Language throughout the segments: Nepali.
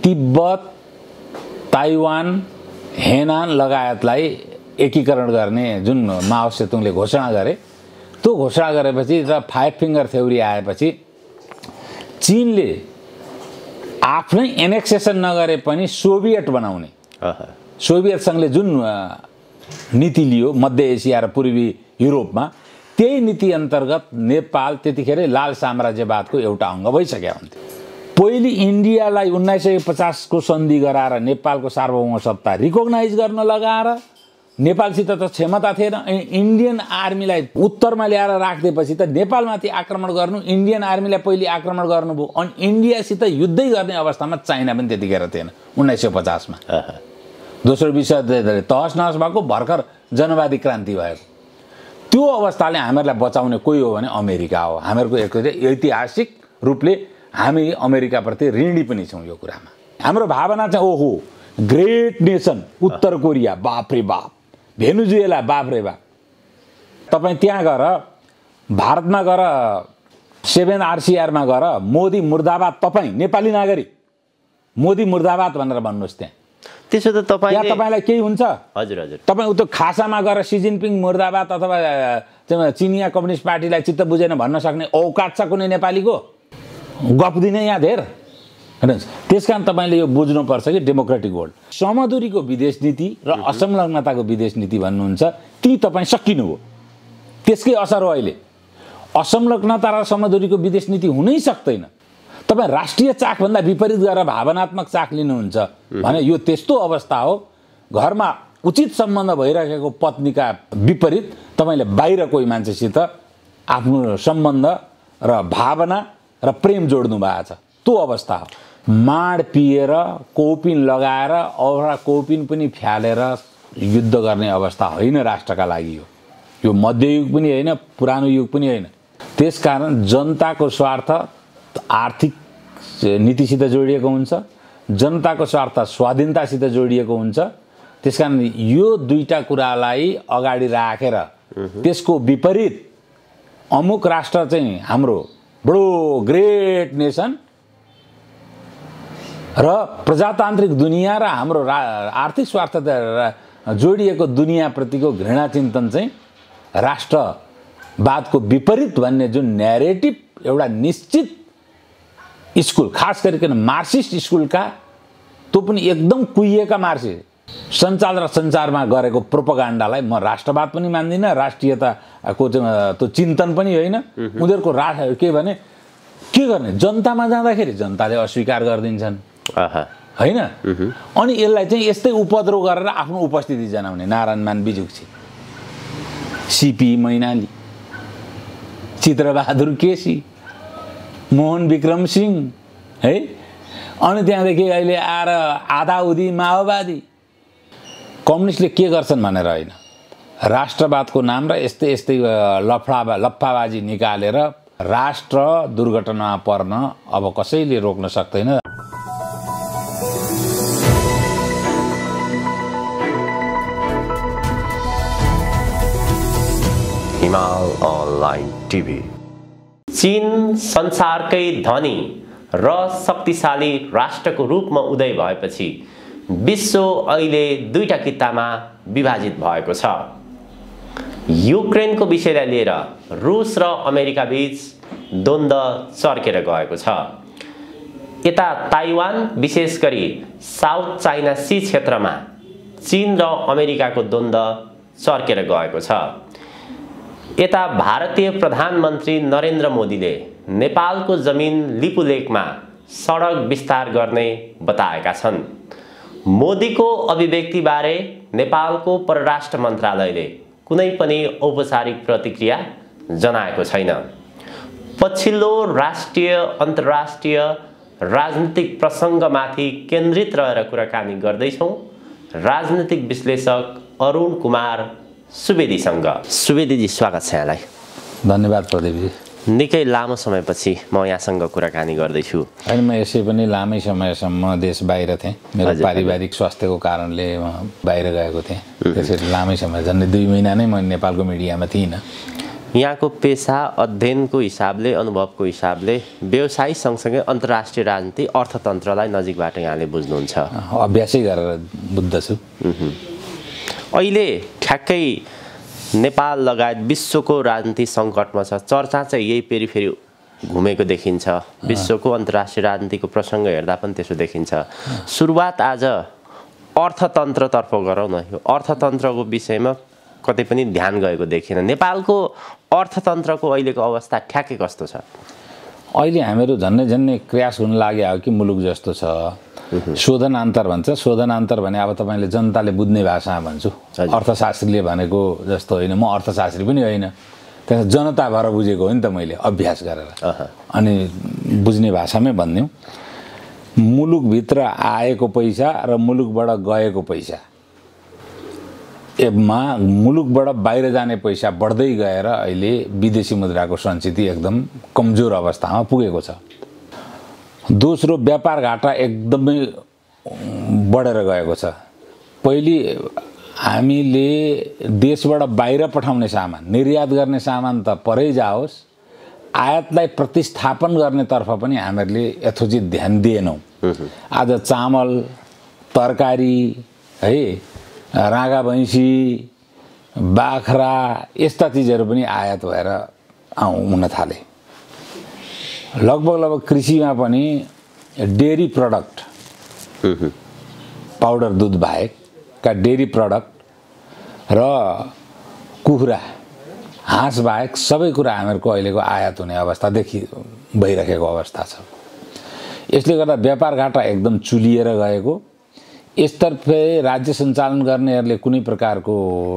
तिब्बत, ताइवान, हेनान लगायतलाई एकीकरण गर्ने जुन माओ सेतुङले घोषणा गरे, त्यो घोषणा गरेपछि र फाइभ फिङ्गर थ्योरी आएपछि चीनले आफ्नै एनेक्सेसन नगरे पनि सोभियत बनाउने, सोभियत सङ्घले जुन नीति लियो मध्य एसिया र पूर्वी युरोपमा, त्यही नीति अन्तर्गत नेपाल त्यतिखेरै लाल साम्राज्यवादको एउटा अङ्ग भइसक्यो हुन्थ्यो। पहिले इन्डियालाई 1950 को सन्धि गराएर नेपालको सार्वभौम सत्ता रिकग्नाइज गर्न लगाएर नेपालसित त क्षमता थिएन, इन्डियन आर्मीलाई उत्तरमा ल्याएर राखिदिएपछि त नेपालमाथि आक्रमण गर्नु, इन्डियन आर्मीलाई पहिले आक्रमण गर्नुभयो। अनि इन्डियासित युद्धै गर्ने अवस्थामा चाइना पनि त्यतिखेर थिएन 1950 मा। दोस्रो विश्वयुद्ध तहस नहस भएको, भर्खर जनवादी क्रान्ति भएको। त्यो अवस्थाले हामीहरूलाई बचाउने कोही हो भने अमेरिका हो। हामीहरूको ऐतिहासिक रूपले हामी अमेरिकाप्रति ऋणी पनि छौँ यो कुरामा। हाम्रो भावना चाहिँ ओहो ग्रेट नेसन उत्तर कोरिया, बाप रे बाप, भेनेजुएला, बाप रे बाप। तपाईँ त्यहाँ गएर भारतमा गएर 7 RCRमा गएर मोदी मुर्दाबाद, तपाईँ नेपाली नागरिक मोदी मुर्दाबाद भनेर भन्नुहोस् त्यहाँ। त्यसो त तपाईँलाई केही हुन्छ? हजुर हजुर। तपाईँ उतो खासामा गएर सी जिनपिङ मुर्दाबाद अथवा चिनिया कम्युनिस्ट पार्टीलाई चित्त बुझेन भन्न सक्ने औकात छ कुनै नेपालीको? गफ दिने यहाँ धेर। त्यसकारण तपाईँले यो बुझ्नुपर्छ कि डेमोक्रेटिक वर्ल्ड समदूरीको विदेश नीति र असंलग्नताको विदेश नीति भन्नुहुन्छ, ती तपाईँ सकिनु हो। त्यसकै असर हो अहिले। असंलग्नता र समदूरीको विदेश नीति हुनै सक्दैन। तपाईँ राष्ट्रिय चाखभन्दा विपरीत गरेर भावनात्मक चाख लिनुहुन्छ भने यो त्यस्तो अवस्था हो। घरमा उचित सम्बन्ध भइरहेको पत्नीका विपरीत तपाईँले बाहिर कोही मान्छेसित आफ्नो सम्बन्ध र भावना र प्रेम जोड्नु भएको छ, त्यो अवस्था हो। माड पिएर कौपिन लगाएर औरा कौपिन पनि फ्यालेर युद्ध गर्ने अवस्था होइन राष्ट्रका लागि। यो मध्ययुग पनि होइन, पुरानो युग पनि होइन। त्यसकारण जनताको स्वार्थ आर्थिक नीतिसित जोडिएको हुन्छ, जनताको स्वार्थ स्वाधीनतासित जोडिएको हुन्छ। त्यसकारण यो दुईटा कुरालाई अगाडि राखेर त्यसको विपरीत अमुक राष्ट्र चाहिँ हाम्रो बडो ग्रेट नेसन र प्रजातान्त्रिक दुनियाँ र हाम्रो आर्थिक स्वार्थ जोडिएको दुनियाँप्रतिको घृणा चिन्तन चाहिँ राष्ट्रवादको विपरीत भन्ने जुन न्यारेटिभ एउटा निश्चित स्कुल, खास गरिकन मार्क्सिस्ट स्कुलका, त्यो पनि एकदम कुहिएका मार्क्सिस्ट सञ्चार र सञ्चारमा गरेको प्रोपगान्डालाई म राष्ट्रवाद पनि मान्दिनँ, राष्ट्रियताको त्यो चिन्तन पनि होइन। उनीहरूको के भने के गर्ने, जनतामा जाँदाखेरि जनताले अस्वीकार गरिदिन्छन् होइन। अनि यसलाई चाहिँ यस्तै उपद्रव गरेर आफ्नो उपस्थिति जनाउने नारायणमान बिजुक्सी, सिपी मैनाली, चित्रबहादुर केसी, मोहन विक्रम सिंह है। अनि त्यहाँदेखि अहिले आएर आधाउधी माओवादी। कम्युनिस्टले के गर्छन् भनेर होइन, राष्ट्रवादको नाम र यस्तै यस्तै लफ्फाबाजी निकालेर राष्ट्र दुर्घटनामा पर्न अब कसैले रोक्न सक्दैन। हिमाल अनलाइन टिभी। चीन संसारकै धनी र शक्तिशाली राष्ट्रको रूपमा उदय भएपछि विश्व अहिले दुईटा कितामा विभाजित भएको छ। युक्रेनको विषयलाई लिएर रुस र अमेरिका बीच द्वन्द्व चर्केर गएको छ। यता ताइवान विशेष गरी साउथ चाइना सी क्षेत्रमा चीन र अमेरिकाको द्वन्द्व चर्केर गएको छ। यता भारतीय प्रधानमन्त्री नरेन्द्र मोदीले नेपालको जमिन लिपुलेकमा सडक विस्तार गर्ने बताएका छन्। मोदीको अभिव्यक्तिबारे नेपालको परराष्ट्र मन्त्रालयले कुनै पनि औपचारिक प्रतिक्रिया जनाएको छैन। पछिल्लो राष्ट्रिय अन्तर्राष्ट्रिय राजनीतिक प्रसङ्गमाथि केन्द्रित रहेर कुराकानी गर्दैछौँ राजनीतिक विश्लेषक अरुण कुमार सुवेदीसँग। सुवेदीजी स्वागत छ यहाँलाई। धन्यवाद प्रदीपजी। निकै लामो समयपछि म यहाँसँग कुराकानी गर्दैछु। होइन, म यसै पनि लामै समयसम्म देश बाहिर थिएँ। मेरो पारिवारिक स्वास्थ्यको कारणले बाहिर गएको थिएँ। त्यसरी लामै समय, झन्डै 2 महिना नै म नेपालको मिडियामा थिइनँ। यहाँको पेसा अध्ययनको हिसाबले अनुभवको हिसाबले व्यवसाय सँगसँगै अन्तर्राष्ट्रिय राजनीति अर्थतन्त्रलाई नजिकबाट यहाँले बुझ्नुहुन्छ। अभ्यासै गरेर बुझ्दछु। अहिले ठ्याक्कै नेपाल लगायत विश्वको राजनीति सङ्कटमा छ। चर्चा चाहिँ यही फेरि घुमेको देखिन्छ। विश्वको अन्तर्राष्ट्रिय राजनीतिको प्रसङ्ग हेर्दा पनि त्यसो देखिन्छ। सुरुवात आज अर्थतन्त्रतर्फ गरौँ न। यो अर्थतन्त्रको विषयमा कतै पनि ध्यान गएको देखिएन। नेपालको अर्थतन्त्रको अहिलेको अवस्था ठ्याक्कै कस्तो छ? अहिले हामीहरू झन्नै क्र्यास हुन लाग्यो कि मुलुक जस्तो छ। शोधनान्तर भन्छ। शोधनान्तर भने अब तपाईँले जनताले बुझ्ने भाषामा भन्छु। अर्थशास्त्रीले भनेको जस्तो होइन। म अर्थशास्त्री पनि होइन। त्यहाँ जनता भएर बुझेको हो नि त मैले अभ्यास गरेर। अनि बुझ्ने भाषामै भनिदिउँ। मुलुकभित्र आएको पैसा र मुलुकबाट गएको पैसा मा मुलुकबाट बाहिर जाने पैसा बढ्दै गएर अहिले विदेशी मुद्राको सञ्चिति एकदम कमजोर अवस्थामा पुगेको छ। दोस्रो, व्यापार घाटा एकदमै बढेर गएको छ। पहिले हामीले देशबाट बाहिर पठाउने सामान, निर्यात गर्ने सामान त परै जाओस्, आयातलाई प्रतिस्थापन गर्नेतर्फ पनि हामीहरूले यथोचित ध्यान दिएनौँ। आज चामल, तरकारी, है, राँगा भैँसी, बाख्रा यस्ता चिजहरू पनि आयात भएर हुन थाले। लगभग कृषिमा पनि डेरी प्रडक्ट, पाउडर दुध बाहेकका डेरी प्रडक्ट र कुखुरा, हाँस बाहेक सबै कुरा हामीहरूको अहिलेको आयात हुने अवस्था भइरहेको अवस्था छ। यसले गर्दा व्यापार घाटा एकदम चुलिएर गएको। यसतर्फ राज्य सञ्चालन गर्नेहरूले कुनै प्रकारको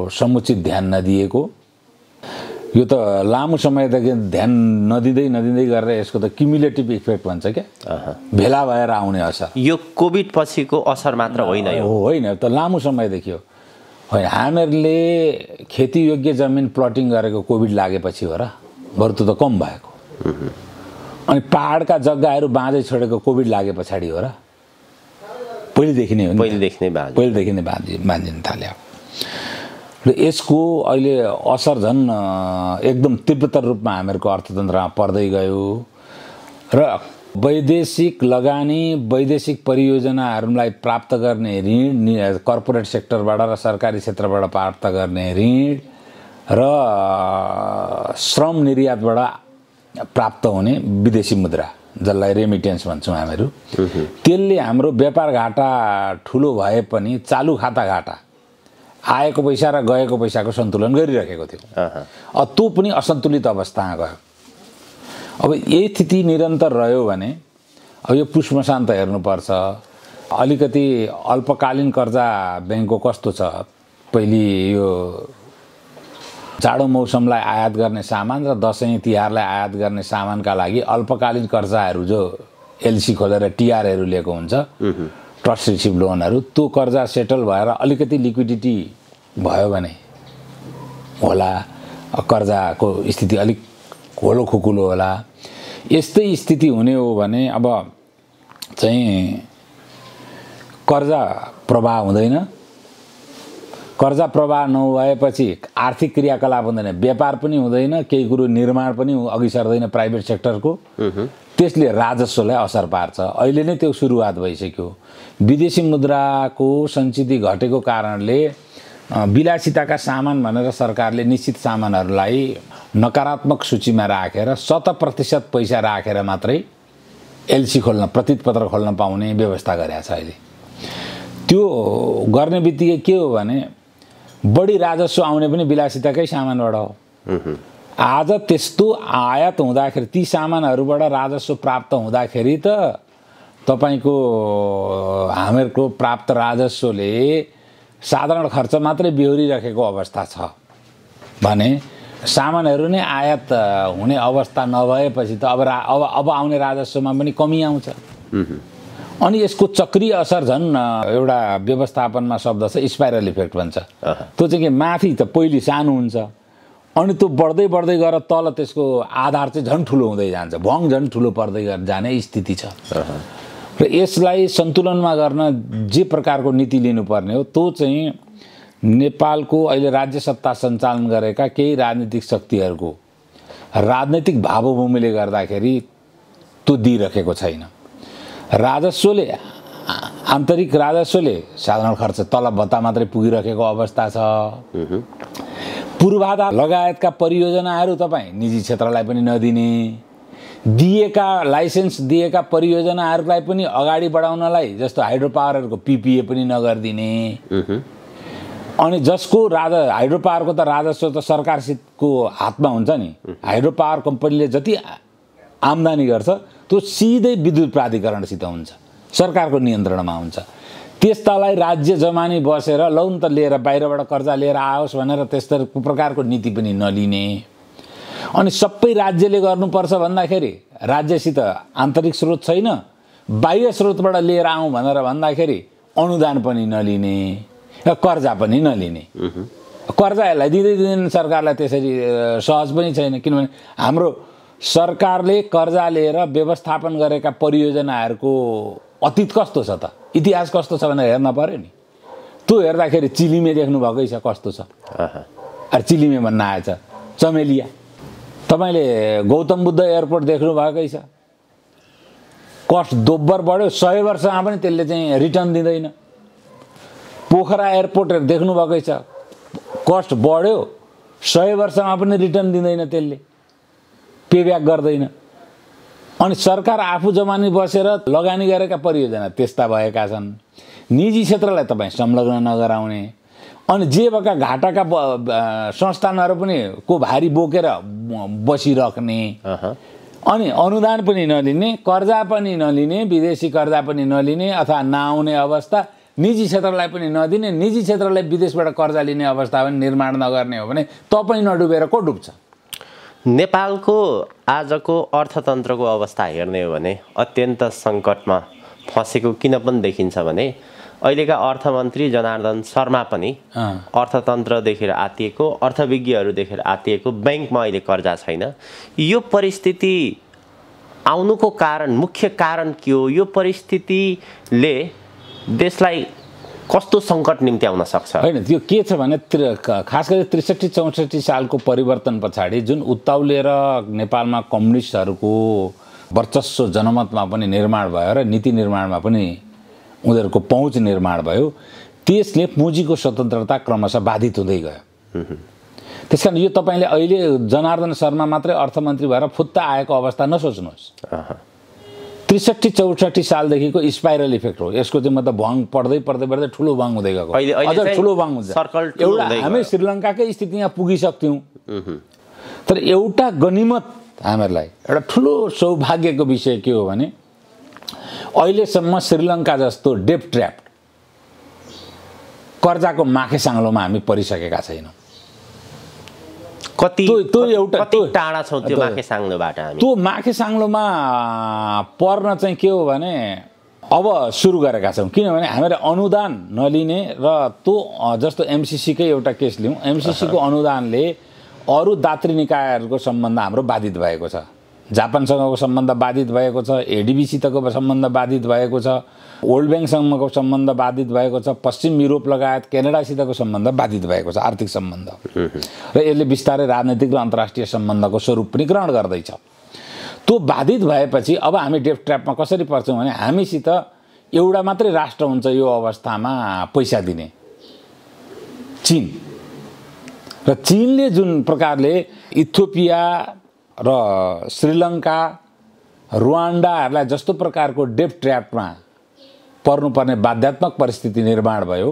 समुचित ध्यान नदिएको। यो त लामो समयदेखि ध्यान नदिँदै गरेर यसको त क्युमुलेटिभ इफेक्ट भन्छ क्या, भेला भएर आउने असर। यो कोभिड पछिको असर मात्र होइन। यो होइन, त लामो समयदेखि हो। होइन, हामीहरूले खेतीयोग्य जमिन प्लटिङ गरेको कोभिड लागेपछि हो र, बरु त कम भएको। अनि पहाडका जग्गाहरू बाँझै छोडेको कोभिड लागे पछाडि हो र। पहिलेदेखि नै बाँझिन थाल्यो। र यसको अहिले असर झन् एकदम तीव्रतर रूपमा हामीहरूको अर्थतन्त्रमा पर्दै गयो। र वैदेशिक लगानी, वैदेशिक परियोजनाहरूलाई प्राप्त गर्ने ऋण, कर्पोरेट सेक्टरबाट र सरकारी क्षेत्रबाट प्राप्त गर्ने ऋण र श्रम निर्यातबाट प्राप्त हुने विदेशी मुद्रा, जसलाई रेमिटेन्स भन्छौँ हामीहरू, त्यसले हाम्रो व्यापार घाटा ठुलो भए पनि चालु खाता घाटा, आएको पैसा र गएको पैसाको सन्तुलन गरिरहेको थियो। अब त्यो पनि असन्तुलित अवस्थामा गयो। अब यही स्थिति निरन्तर रह्यो भने अब यो पुष मसान्त हेर्नुपर्छ। अलिकति अल्पकालीन कर्जा ब्याङ्कको कस्तो छ, पहिले यो जाडो मौसमलाई आयात गर्ने सामान र दसैँ तिहारलाई आयात गर्ने सामानका लागि अल्पकालीन कर्जाहरू जो एलसी खोलेर टिआरहरू लिएको हुन्छ, ट्रस्ट रिसिभ लोनहरू, त्यो कर्जा सेटल भएर अलिकति लिक्विडिटी भयो भने होला, कर्जाको स्थिति अलिक होलो खुकुलो होला। यस्तै स्थिति हुने हो भने अब चाहिँ कर्जा प्रवाह हुँदैन। कर्जा प्रवाह नभएपछि आर्थिक क्रियाकलाप हुँदैन, व्यापार पनि हुँदैन, केही कुरो निर्माण पनि अघि सर्दैन प्राइभेट सेक्टरको। त्यसले राजस्वलाई असर पार्छ। अहिले नै त्यो सुरुवात भइसक्यो। विदेशी मुद्राको सञ्चिति घटेको कारणले विलासिताका सामान भनेर सरकारले निश्चित सामानहरूलाई नकारात्मक सूचीमा राखेर 100% पैसा राखेर मात्रै एलसी खोल्न, प्रतिपत्र खोल्न पाउने व्यवस्था गरेको छ अहिले। त्यो गर्ने बित्तिकै के हो भने बढी राजस्व आउने पनि विलासिताकै सामानबाट हो। आज त्यस्तो आयात हुँदाखेरि, ती सामानहरूबाट राजस्व प्राप्त हुँदाखेरि त तपाईँको हामीहरूको प्राप्त राजस्वले साधारण खर्च मात्रै बेहोरिरहेको अवस्था छ भने सामानहरू नै आयात हुने अवस्था नभएपछि त अब आउने राजस्वमा पनि कमी आउँछ। अनि यसको चक्रीय असर झन् एउटा व्यवस्थापनमा शब्द छ स्पाइरल इफेक्ट भन्छ। त्यो चाहिँ के, माथि त पहिले सानो हुन्छ अनि त्यो बढ्दै गएर तल त्यसको आधार चाहिँ झन् ठुलो हुँदै जान्छ, भङ झन् ठुलो पर्दै जाने स्थिति छ। र यसलाई सन्तुलनमा गर्न जे प्रकारको नीति लिनुपर्ने हो त्यो चाहिँ नेपालको अहिले राज्य सत्ता सञ्चालन गरेका केही राजनीतिक शक्तिहरूको राजनैतिक भावभूमिले गर्दाखेरि त्यो दिइरहेको छैन। राजस्वले आन्तरिक राजस्वले साधारण खर्च तलब भत्ता मात्रै पुगिरहेको अवस्था छ। पूर्वाधार लगायतका परियोजनाहरू तपाईँ निजी क्षेत्रलाई पनि नदिने, दिएका लाइसेन्स दिएका परियोजनाहरूलाई पनि अगाडि बढाउनलाई जस्तो हाइड्रो पावरहरूको पिपिए पनि नगरिदिने, अनि जसको हाइड्रो पावरको त राजस्व त सरकारको हातमा हुन्छ नि। हाइड्रो पावर कम्पनीले जति आम्दानी गर्छ त्यो सिधै विद्युत प्राधिकरणसित हुन्छ, सरकारको नियन्त्रणमा हुन्छ। त्यस्तालाई राज्य जमानी बसेर लौन त लिएर बाहिरबाट कर्जा लिएर आओस् भनेर त्यस्तो प्रकारको नीति पनि नलिने। अनि सबै राज्यले गर्नुपर्छ भन्दाखेरि राज्यसित आन्तरिक स्रोत छैन, बाह्य स्रोतबाट लिएर आउँ भनेर भन्दाखेरि अनुदान पनि नलिने, कर्जा पनि नलिने। कर्जा यसलाई दिँदैन सरकारलाई, त्यसरी सहज पनि छैन। किनभने हाम्रो सरकारले कर्जा लिएर व्यवस्थापन गरेका परियोजनाहरूको अतीत कस्तो छ त, इतिहास कस्तो छ भनेर हेर्न पर्यो नि। त्यो हेर्दाखेरि चिलिमे देख्नु भएकै छ कस्तो छ। अरे चिलिमे भन्न आएछ चमेलिया। तपाईँले गौतम बुद्ध एयरपोर्ट देख्नु भएकै छ, कस्ट दोब्बर बढ्यो, 100 वर्षमा पनि त्यसले चाहिँ रिटर्न दिँदैन। पोखरा एयरपोर्ट देख्नु भएकै छ, कस्ट बढ्यो, 100 वर्षमा पनि रिटर्न दिँदैन, त्यसले पेब्याक गर्दैन। अनि सरकार आफू जमानी बसेर लगानी गरेका परियोजना त्यस्ता भएका छन्। निजी क्षेत्रलाई तपाईँ संलग्न नगराउने, अनि जे भएका घाटाका संस्थानहरू पनि को भारी बोकेर बसिराख्ने, अनि अनुदान पनि नलिने, कर्जा पनि नलिने, विदेशी कर्जा पनि नलिने अथवा नआउने अवस्था, निजी क्षेत्रलाई पनि नदिने, निजी क्षेत्रलाई विदेशबाट कर्जा लिने अवस्था पनि निर्माण नगर्ने हो भने तपाईँ नडुबेर को डुब्छ? नेपालको आजको अर्थतन्त्रको अवस्था हेर्ने हो भने अत्यन्त सङ्कटमा फँसेको किन पनि देखिन्छ भने अहिलेका अर्थमन्त्री जनार्दन शर्मा पनि अर्थतन्त्र देखेर आतिएको, अर्थविज्ञहरू देखेर आतिएको, ब्याङ्कमा अहिले कर्जा छैन। यो परिस्थिति आउनुको कारण, मुख्य कारण के हो? यो परिस्थितिले देशलाई कस्तो सङ्कट निम्ति आउन सक्छ? होइन, त्यो के छ भने खास गरी 63-64 सालको परिवर्तन पछाडि जुन उत्ताउलिएर नेपालमा कम्युनिस्टहरूको वर्चस्व जनमतमा पनि निर्माण भयो र नीति निर्माणमा पनि उनीहरूको पहुँच निर्माण भयो, त्यसले पुँजीको स्वतन्त्रता क्रमशः बाधित हुँदै गयो। त्यसकारण यो तपाईँले अहिले जनार्दन शर्मा मात्रै अर्थमन्त्री भएर फुत्ता आएको अवस्था नसोच्नुहोस्। 63-64 सालदेखिको स्पाइरल इफेक्ट हो। यसको चाहिँ मतलब भङ पढ्दै ठुलो भङ हुँदै गएको, अझ ठुलो भङ हुन्छ। एउटा हामी श्रीलङ्काकै स्थिति यहाँ पुगिसक्थ्यौँ, तर एउटा गनिमत हामीहरूलाई एउटा ठुलो सौभाग्यको विषय के हो भने अहिलेसम्म श्रीलङ्का जस्तो डेप ट्र्याप्ड कर्जाको माखे साङ्लोमा हामी परिसकेका छैनौँ। कति टाढा छौँ त्यो माखे साङ्लोबाट हामी? त्यो माखे साङ्लोमा पर्न चाहिँ के हो भने अब सुरु गरेका छौँ। किनभने हामीले अनुदान नलिने र त्यो जस्तो एमसिसीकै एउटा केस लिउँ, एमसिसीको अनुदानले अरू दात्री निकायहरूको सम्बन्ध हाम्रो बाधित भएको छ। जापानसँगको सम्बन्ध बाधित भएको छ, एडिबीसितको सम्बन्ध बाधित भएको छ, वर्ल्ड ब्याङ्कसँगको सम्बन्ध बाधित भएको छ, पश्चिम युरोप लगायत क्यानाडासितको सम्बन्ध बाधित भएको छ, आर्थिक सम्बन्ध। र यसले बिस्तारै राजनैतिक र अन्तर्राष्ट्रिय सम्बन्धको स्वरूप पनि ग्रहण गर्दैछ। त्यो बाधित भएपछि अब हामी डेप ट्र्यापमा कसरी पर्छौँ भने हामीसित एउटा मात्रै राष्ट्र हुन्छ यो अवस्थामा पैसा दिने, चीन। र चीनले जुन प्रकारले इथियोपिया र श्रीलङ्का, रुवान्डाहरूलाई जस्तो प्रकारको डेप ट्र्यापमा पर्नुपर्ने बाध्यात्मक परिस्थिति निर्माण भयो,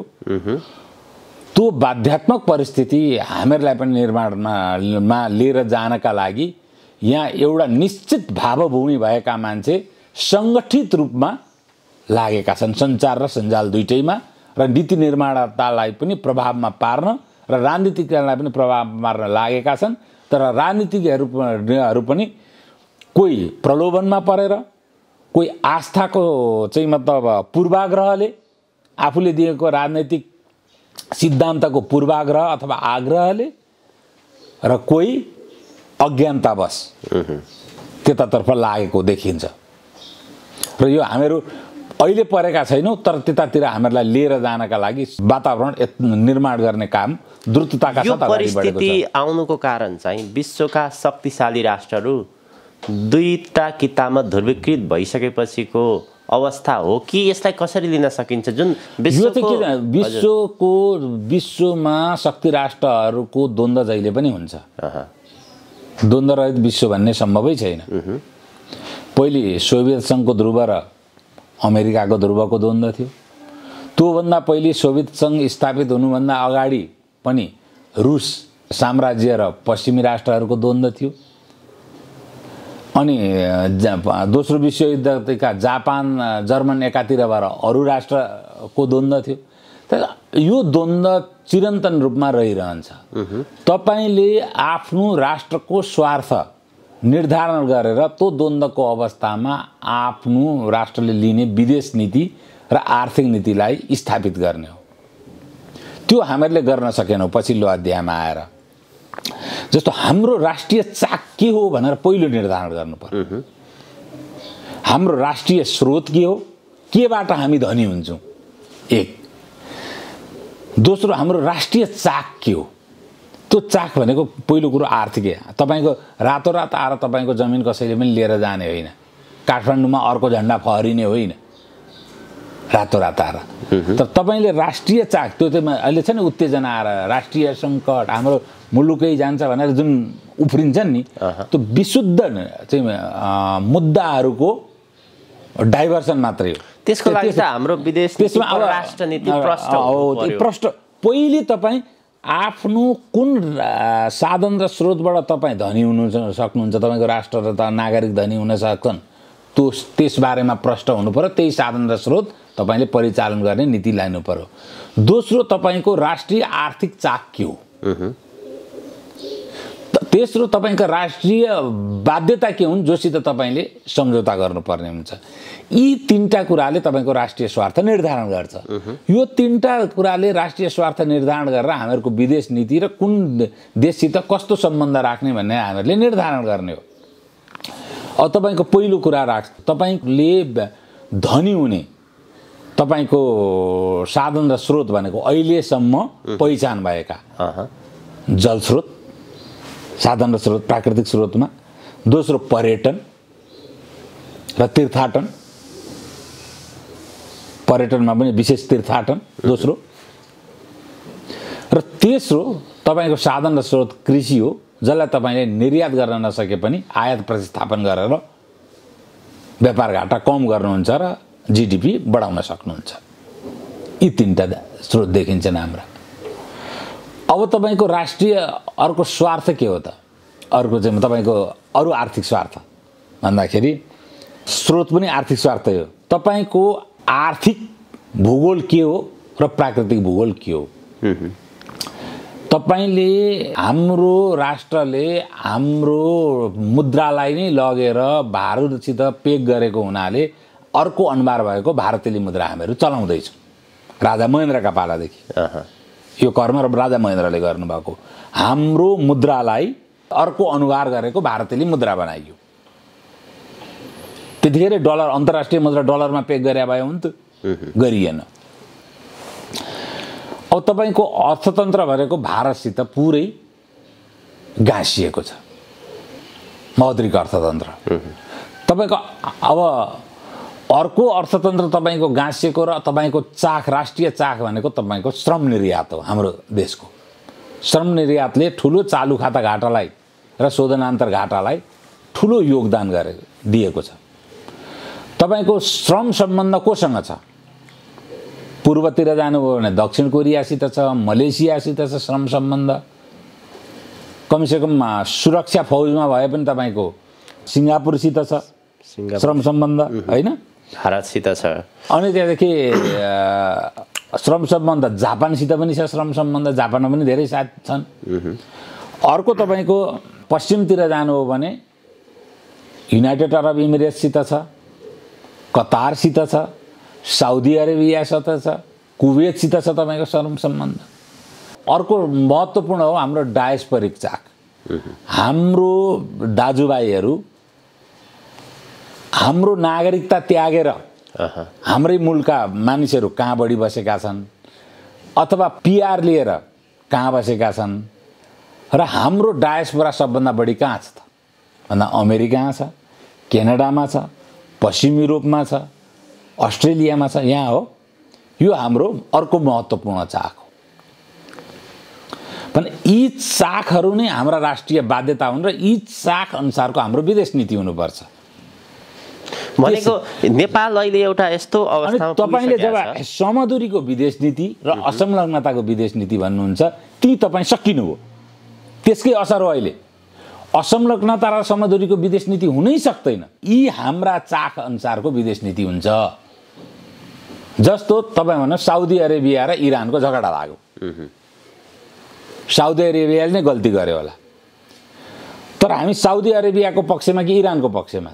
त्यो बाध्यात्मक परिस्थिति हामीहरूलाई पनि निर्माणमा लिएर जानका लागि यहाँ एउटा निश्चित भावभूमि भएका मान्छे सङ्गठित रूपमा लागेका छन्, सञ्चार र सञ्जाल दुइटैमा, र नीति निर्मातालाई पनि प्रभावमा पार्न र राजनीतिज्ञलाई पनि प्रभावमा पार्न लागेका छन्। तर राजनीतिज्ञहरू पनि कोही प्रलोभनमा परेर, कोही आस्थाको चाहिँ मतलब पूर्वाग्रहले, आफूले दिएको राजनैतिक सिद्धान्तको पूर्वाग्रह अथवा आग्रहले, र कोही अज्ञानतावश त्यतातर्फ लागेको देखिन्छ। र यो हामीहरू अहिले परेका छैनौँ, तर त्यतातिर हामीहरूलाई लिएर जानका लागि वातावरण निर्माण गर्ने काम द्रुतताका साथ यो अगाडि बढेको परिस्थिति छ। आउनुको कारण चाहिँ विश्वका शक्तिशाली राष्ट्रहरू दुईटा कितामा ध्रुवीकृत भइसकेपछिको अवस्था हो कि यसलाई कसरी लिन सकिन्छ? जुन यो चाहिँ विश्वमा शक्ति राष्ट्रहरूको द्वन्द्व जहिले पनि हुन्छ। द्वन्द्व रहित विश्व भन्ने सम्भवै छैन। पहिले सोभियत सङ्घको ध्रुव र अमेरिकाको ध्रुवको द्वन्द्व थियो। त्योभन्दा पहिले सोभियत सङ्घ स्थापित हुनुभन्दा अगाडि पनि रुस साम्राज्य र पश्चिमी राष्ट्रहरूको द्वन्द्व थियो। अनि दोस्रो विश्वयुद्धका जापान जर्मन एकातिर भएर अरू राष्ट्रको द्वन्द्व थियो। तर यो द्वन्द्व चिरन्तन रूपमा रहिरहन्छ। तपाईँले आफ्नो राष्ट्रको स्वार्थ निर्धारण गरेर त्यो द्वन्द्वको अवस्थामा आफ्नो राष्ट्रले लिने विदेश नीति र आर्थिक नीतिलाई स्थापित गर्ने हो। त्यो हामीहरूले गर्न सकेनौँ पछिल्लो अध्यायमा आएर। जस्तो हाम्रो राष्ट्रिय चाक के हो भनेर पहिलो निर्धारण गर्नु पर्यो। हाम्रो राष्ट्रिय स्रोत के हो, केबाट हामी धनी हुन्छौँ, एक। दोस्रो, हाम्रो राष्ट्रिय चाक के हो। त्यो चाक भनेको पहिलो कुरो आर्थिक। तपाईँको रातोरात आएर तपाईँको जमिन कसैले पनि लिएर जाने होइन। काठमाडौँमा अर्को झन्डा फहरिने होइन रातोरात आएर। तर तपाईँले राष्ट्रिय चाक, त्यो चाहिँ अहिले छ नि उत्तेजना आएर राष्ट्रिय सङ्कट, हाम्रो मुलुकै जान्छ भनेर जुन उफ्रिन्छन् नि, त्यो विशुद्ध चाहिँ मुद्दाहरूको डाइभर्सन मात्रै हो। त्यसको लागि त हाम्रो विदेश राष्ट्रनीति प्रष्ट। पहिले तपाईँ आफ्नो कुन साधन र स्रोतबाट तपाईँ धनी हुनु सक्नुहुन्छ, तपाईँको राष्ट्र र नागरिक धनी हुन सक्छन्, त्यसबारेमा प्रष्ट हुनु पर्यो। त्यही साधन र स्रोत तपाईँले परिचालन गर्ने नीति ल्याउनु पर्यो। दोस्रो, तपाईँको राष्ट्रिय आर्थिक चाक के हो। तेस्रो, तपाईँको राष्ट्रिय बाध्यता के हुन्, जोसित तपाईँले सम्झौता गर्नुपर्ने हुन्छ। यी तीनटा कुराले तपाईँको राष्ट्रिय स्वार्थ निर्धारण गर्छ। यो तीनटा कुराले राष्ट्रिय स्वार्थ निर्धारण गरेर हामीहरूको विदेश नीति र कुन देशसित कस्तो सम्बन्ध राख्ने भन्ने हामीहरूले निर्धारण गर्ने हो। अब तपाईँको पहिलो कुरा राख्छ, तपाईँले धनी हुने तपाईँको साधन र स्रोत भनेको अहिलेसम्म पहिचान भएका जलस्रोत, साधन र स्रोत प्राकृतिक स्रोतमा। दोस्रो, पर्यटन र तीर्थाटन, पर्यटनमा पनि विशेष तीर्थाटन दोस्रो। र तेस्रो, तपाईँको साधन र स्रोत कृषि हो, जसलाई तपाईँले निर्यात गर्न नसके पनि आयात प्रतिस्थापन गरेर व्यापार घाटा कम गर्नुहुन्छ र जिडिपी बढाउन सक्नुहुन्छ। यी तीनटा स्रोत देखिन्छन् हाम्रा। अब तपाईँको राष्ट्रिय अर्को स्वार्थ के हो त? अर्को चाहिँ तपाईँको अरू आर्थिक स्वार्थ भन्दाखेरि स्रोत पनि आर्थिक स्वार्थ हो। तपाईँको आर्थिक भूगोल के हो र प्राकृतिक भूगोल के हो। तपाईँले हाम्रो राष्ट्रले हाम्रो मुद्रालाई नै लगेर भारतसित पेग गरेको हुनाले अर्को अनुहार भएको भारतेली मुद्रा हामीहरू चलाउँदैछौँ राजा महेन्द्रका पालादेखि। यो कर्म र राजा महेन्द्रले गर्नुभएको। हाम्रो मुद्रालाई अर्को अनुहार गरेको भारतेली मुद्रा बनाइयो। त्यतिखेर डलर, अन्तर्राष्ट्रिय मुद्रा डलरमा पेग गरे भए हुन्थ्यो, गरिएन। अब तपाईँको अर्थतन्त्र भनेको भारतसित पुरै गाँसिएको छ, मौद्रिक अर्थतन्त्र। तपाईँको अब अर्को अर्थतन्त्र तपाईँको गाँसिएको र तपाईँको चाख, राष्ट्रिय चाख भनेको तपाईँको श्रम निर्यात हो। हाम्रो देशको श्रम निर्यातले ठुलो चालु खाता घाटालाई र शोधनान्तर घाटालाई ठुलो योगदान दिएको छ। तपाईँको श्रम सम्बन्ध कोसँग छ? पूर्वतिर जानुभयो भने दक्षिण कोरियासित छ, मलेसियासित छ श्रम सम्बन्ध। कमसेकम सुरक्षा फौजमा भए पनि तपाईँको सिङ्गापुरसित छ श्रम सम्बन्ध, होइन? भारतसित छ। अनि त्यहाँदेखि श्रम सम्बन्ध जापानसित पनि छ श्रम सम्बन्ध, जापानमा पनि धेरै साथ छन्। अर्को तपाईँको पश्चिमतिर जानुभयो भने युनाइटेड अरब इमिरेट्ससित छ, कतारसित छ, साउदी अरेबियासित छ, कुवेतसित छ तपाईँको श्रम सम्बन्ध। अर्को महत्त्वपूर्ण हो हाम्रो डायस्पोरिक चाक। हाम्रो दाजुभाइहरू हाम्रो नागरिकता त्यागेर हाम्रै मूलका मानिसहरू कहाँ बढी बसेका छन् अथवा पिआर लिएर कहाँ बसेका छन् र हाम्रो डायस्पोरा सबभन्दा बढी कहाँ छ त भन्दा अमेरिकामा छ, क्यानाडामा छ, पश्चिम युरोपमा छ, अस्ट्रेलियामा छ, यहाँ हो। यो हाम्रो अर्को महत्त्वपूर्ण चाख हो। भने यी चाखहरू नै हाम्रा राष्ट्रिय बाध्यता हुन् र यी चाख अनुसारको हाम्रो विदेश नीति हुनुपर्छ। भनेको नेपाल अहिले एउटा यस्तो अवस्थामा तपाईले जब समदूरीको विदेश नीति र असंलग्नताको विदेश नीति भन्नुहुन्छ ती तपाईँ सकिनुभयो, त्यसकै असर हो। अहिले असंलग्नता र समदूरीको विदेश नीति हुनै सक्दैन, यी हाम्रा चाख अनुसारको विदेश नीति हुन्छ। जस्तो तपाईँ भन्नु साउदी अरेबिया र इरानको झगडा लाग्यो, साउदी अरेबियाले नै गल्ती गर्यो होला, तर हामी साउदी अरेबियाको पक्षमा कि इरानको पक्षमा?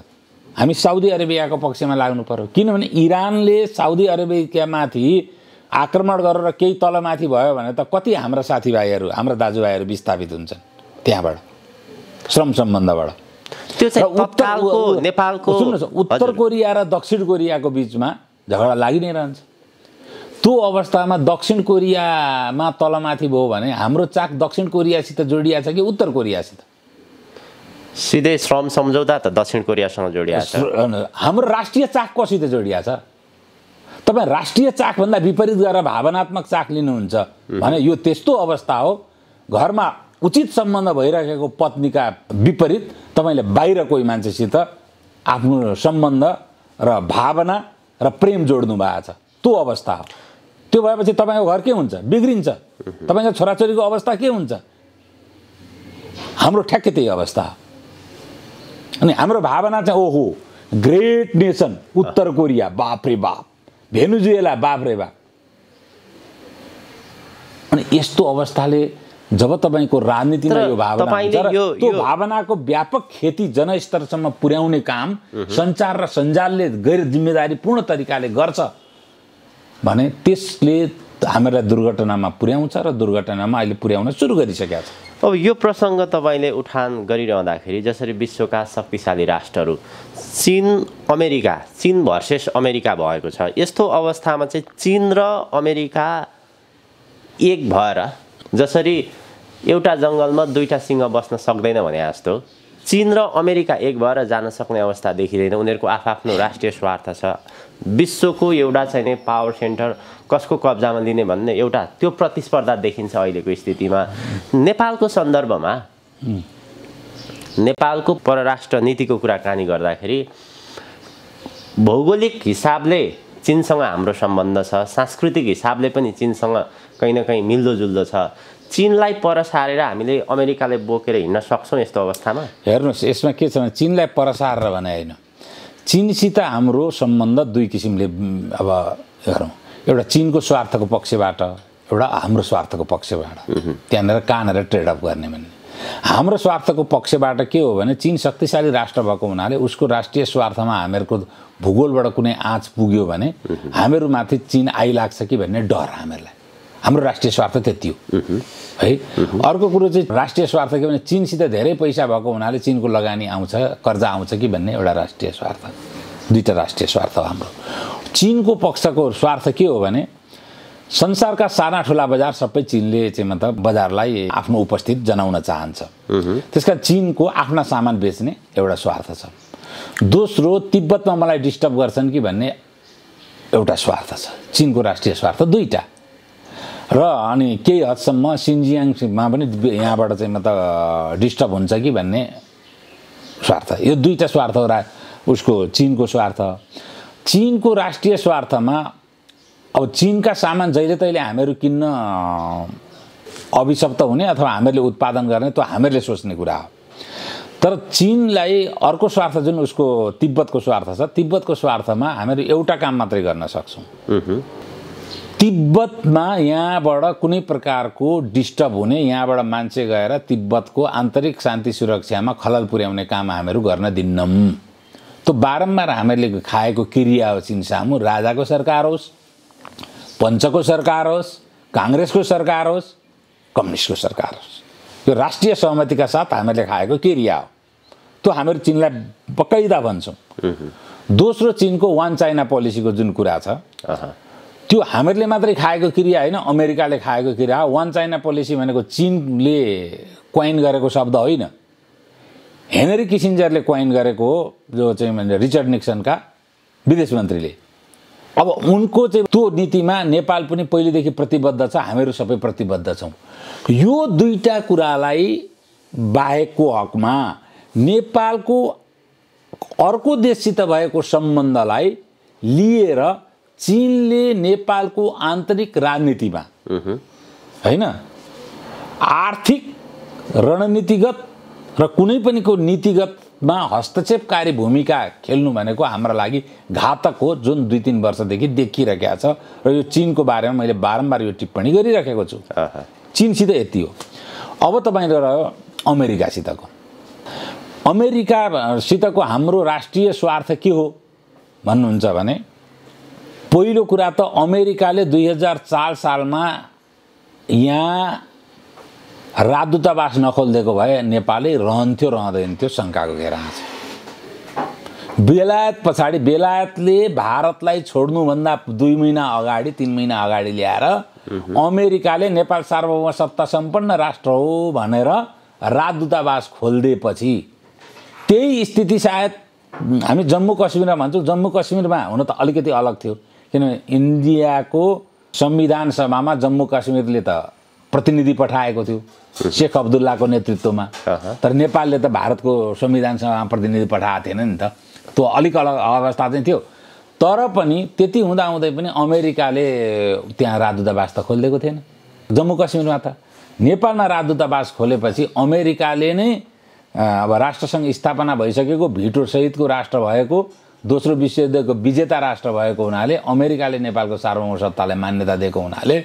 हामी साउदी अरेबियाको पक्षमा लाग्नु पर्यो, किनभने इरानले साउदी अरेबियामाथि आक्रमण गरेर केही तलमाथि भयो भने त कति हाम्रा साथीभाइहरू, हाम्रा दाजुभाइहरू विस्थापित हुन्छन् त्यहाँबाट श्रम सम्बन्धबाट। त्यो चाहिँ तत्कालको नेपालको उत्तर कोरिया र दक्षिण कोरियाको बीचमा झगडा लागि नै रहन्छ। त्यो अवस्थामा दक्षिण कोरियामा तलमाथि भयो भने हाम्रो चाक दक्षिण कोरियासित जोडिया छ कि उत्तर कोरियासित? सिधै श्रम सम्झौता त दक्षिण कोरियासँग जोडिया छ। हाम्रो राष्ट्रिय चाक कसित जोडिया छ? तपाईँ राष्ट्रिय चाखभन्दा विपरीत गरेर भावनात्मक चाख लिनुहुन्छ भने यो त्यस्तो अवस्था हो, घरमा उचित सम्बन्ध भइरहेको पत्नीका विपरीत तपाईँले बाहिर कोही मान्छेसित आफ्नो सम्बन्ध र भावना र प्रेम जोड्नु भएको छ, त्यो अवस्था हो। त्यो भएपछि तपाईँको घर के हुन्छ? बिग्रिन्छ। तपाईँको छोराछोरीको अवस्था के हुन्छ? हाम्रो ठ्याक्कै त्यही अवस्था हो। अनि हाम्रो भावना चाहिँ ओहो ग्रेट नेसन उत्तर कोरिया, बाप रे बाप, भेनेजुएला, बाप रे बाप। अनि यस्तो अवस्थाले जब तपाईँको राजनीतिमा यो भावना हुन्छ र त्यो भावनाको व्यापक खेती जनस्तरसम्म पुर्याउने काम सञ्चार र सञ्जालले गैर जिम्मेदारीपूर्ण तरिकाले गर्छ भने त्यसले हामीलाई दुर्घटनामा पुर्याउँछ र दुर्घटनामा अहिले पुर्याउन सुरु गरिसकेका छ। अब यो प्रसङ्ग तपाईँले उठान गरिरहँदाखेरि जसरी विश्वका शक्तिशाली राष्ट्रहरू चीन अमेरिका, चीन भर्सेस अमेरिका भएको छ, यस्तो अवस्थामा चाहिँ चीन र अमेरिका एक भएर जसरी एउटा जङ्गलमा दुईटा सिंह बस्न सक्दैन भने जस्तो चीन र अमेरिका एक भएर जान सक्ने अवस्था देखिँदैन। उनीहरूको आफ्नो राष्ट्रिय स्वार्थ छ, विश्वको एउटा चाहिँ नै पावर सेन्टर कसको कब्जामा लिने भन्ने एउटा त्यो प्रतिस्पर्धा देखिन्छ अहिलेको स्थितिमा। नेपालको सन्दर्भमा नेपालको परराष्ट्र नीतिको कुराकानी गर्दाखेरि भौगोलिक हिसाबले चीनसँग हाम्रो सम्बन्ध छ, सांस्कृतिक हिसाबले पनि चीनसँग कहीँ न कहीँ मिल्दोजुल्दो छ। चीनलाई पर सारेर हामीले अमेरिकाले बोकेर हिँड्न सक्छौँ यस्तो अवस्थामा? हेर्नुहोस्, यसमा के छ भने चीनलाई पर सारेर भने होइन, चीनसित हाम्रो सम्बन्ध दुई किसिमले अब हेरौँ, एउटा चीनको स्वार्थको पक्षबाट, एउटा हाम्रो स्वार्थको पक्षबाट, त्यहाँनिर कहाँनिर ट्रेडअप गर्ने भन्ने। हाम्रो स्वार्थको पक्षबाट के हो भने चीन शक्तिशाली राष्ट्र भएको हुनाले उसको राष्ट्रिय स्वार्थमा हामीहरूको भूगोलबाट कुनै आँच पुग्यो भने हामीहरूमाथि चीन आइलाग्छ कि भन्ने डर हामीहरूलाई। हाम्रो राष्ट्रिय स्वार्थ त्यति हो है। अर्को कुरो चाहिँ राष्ट्रिय स्वार्थ के भने चीनसित धेरै पैसा भएको हुनाले चीनको लगानी आउँछ, कर्जा आउँछ कि भन्ने एउटा राष्ट्रिय स्वार्थ। दुईटा राष्ट्रिय स्वार्थ हो हाम्रो। चीनको पक्षको स्वार्थ के हो भने संसारका साना ठुला बजार सबै चीनले चाहिँ मतलब बजारलाई आफ्नो उपस्थित जनाउन चाहन्छ। त्यसका चीनको आफ्ना सामान बेच्ने एउटा स्वार्थ छ। दोस्रो तिब्बतमा मलाई डिस्टर्ब गर्छन् कि भन्ने एउटा स्वार्थ छ। चीनको राष्ट्रिय स्वार्थ दुईटा र अनि केही हदसम्म सिन्जियाङमा पनि यहाँबाट चाहिँ मतलब डिस्टर्ब हुन्छ कि भन्ने स्वार्थ। यो दुईटा स्वार्थ हो उसको चीनको स्वार्थ। चीनको राष्ट्रिय स्वार्थमा अब चीनका सामान जहिले तहिले हामीहरू किन्न अभिशप्त हुने अथवा हामीहरूले उत्पादन गर्ने त्यो हामीहरूले सोच्ने कुरा हो। तर चीनलाई अर्को स्वार्थ जुन उसको तिब्बतको स्वार्थ छ, तिब्बतको स्वार्थमा हामीहरू एउटा काम मात्रै गर्न सक्छौँ। तिब्बतमा यहाँबाट कुनै प्रकारको डिस्टर्ब हुने, यहाँबाट मान्छे गएर तिब्बतको आन्तरिक शान्ति सुरक्षामा खलल पुर्याउने काम हामीहरू गर्न दिन्नौँ। त्यो बारम्बार हामीहरूले खाएको क्रिया हो चीन सामु। राजाको सरकार होस्, पञ्चको सरकार होस्, काङ्ग्रेसको सरकार होस्, कम्युनिस्टको सरकार होस्, यो राष्ट्रिय सहमतिका साथ हामीहरूले खाएको क्रिया हो। त्यो हामीहरू चीनलाई बकैदा भन्छौँ। दोस्रो चीनको वान चाइना पोलिसीको जुन कुरा छ त्यो हामीहरूले मात्रै खाएको क्रिया होइन, अमेरिकाले खाएको क्रिया हो। वान चाइना पोलिसी भनेको चीनले क्वाइन गरेको शब्द होइन, हेनरी किसिन्जरले क्वाइन गरेको हो, जो चाहिँ रिचर्ड निक्सनका विदेश मन्त्रीले। अब उनको चाहिँ त्यो नीतिमा नेपाल पनि पहिलेदेखि प्रतिबद्ध छ, हामीहरू सबै प्रतिबद्ध छौँ। यो दुईटा कुरालाई बाहेकको हकमा नेपालको अर्को देशसित भएको सम्बन्धलाई लिएर चीनले नेपालको आन्तरिक राजनीतिमा हैन आर्थिक, रणनीतिगत र कुनै पनि को नीतिगतमा हस्तक्षेपकारी भूमिका खेल्नु भनेको हाम्रो लागि घातक हो, जुन 2-3 वर्षदेखि देखिरहेको छ। र यो चीनको बारेमा मैले बारम्बार यो टिप्पणी गरिरहेको छु। चीनसित यति हो। अब तपाईँले रह्यो अमेरिकासितको। अमेरिकासितको हाम्रो राष्ट्रिय स्वार्थ के हो भन्नुहुन्छ भने, पहिलो कुरा त अमेरिकाले 2004 सालमा यहाँ राजदूतावास नखोलिदिएको भए नेपालै रहन्थ्यो रहँदैन थियो शङ्काको घेरामा छ। बेलायत पछाडि बेलायतले भारतलाई छोड्नुभन्दा 2 महिना अगाडि 3 महिना अगाडि ल्याएर अमेरिकाले नेपाल सार्वभौम सत्ता सम्पन्न राष्ट्र हो भनेर राजदूतावास खोलिदिएपछि त्यही स्थिति सायद हामी जम्मू कश्मीरमा भन्छौँ। जम्मू कश्मीरमा हुन त अलिकति अलग थियो, किनभने इन्डियाको संविधान सभामा जम्मू कश्मीरले त प्रतिनिधि पठाएको थियो शेख अब्दुल्लाको नेतृत्वमा, तर नेपालले त भारतको संविधान सभामा प्रतिनिधि पठाएको थिएन नि त। त्यो अलिक अलग अवस्था चाहिँ थियो। तर पनि त्यति हुँदाहुँदै पनि अमेरिकाले त्यहाँ राजदूतावास त खोलिदिएको थिएन जम्मू कश्मीरमा। त नेपालमा राजदूतावास खोलेपछि अमेरिकाले नै अब राष्ट्रसङ्घ स्थापना भइसकेको, भिटो सहितको राष्ट्र भएको, दोस्रो विश्वयुद्धको विजेता राष्ट्र भएको हुनाले अमेरिकाले नेपालको सार्वभौम सत्तालाई मान्यता दिएको हुनाले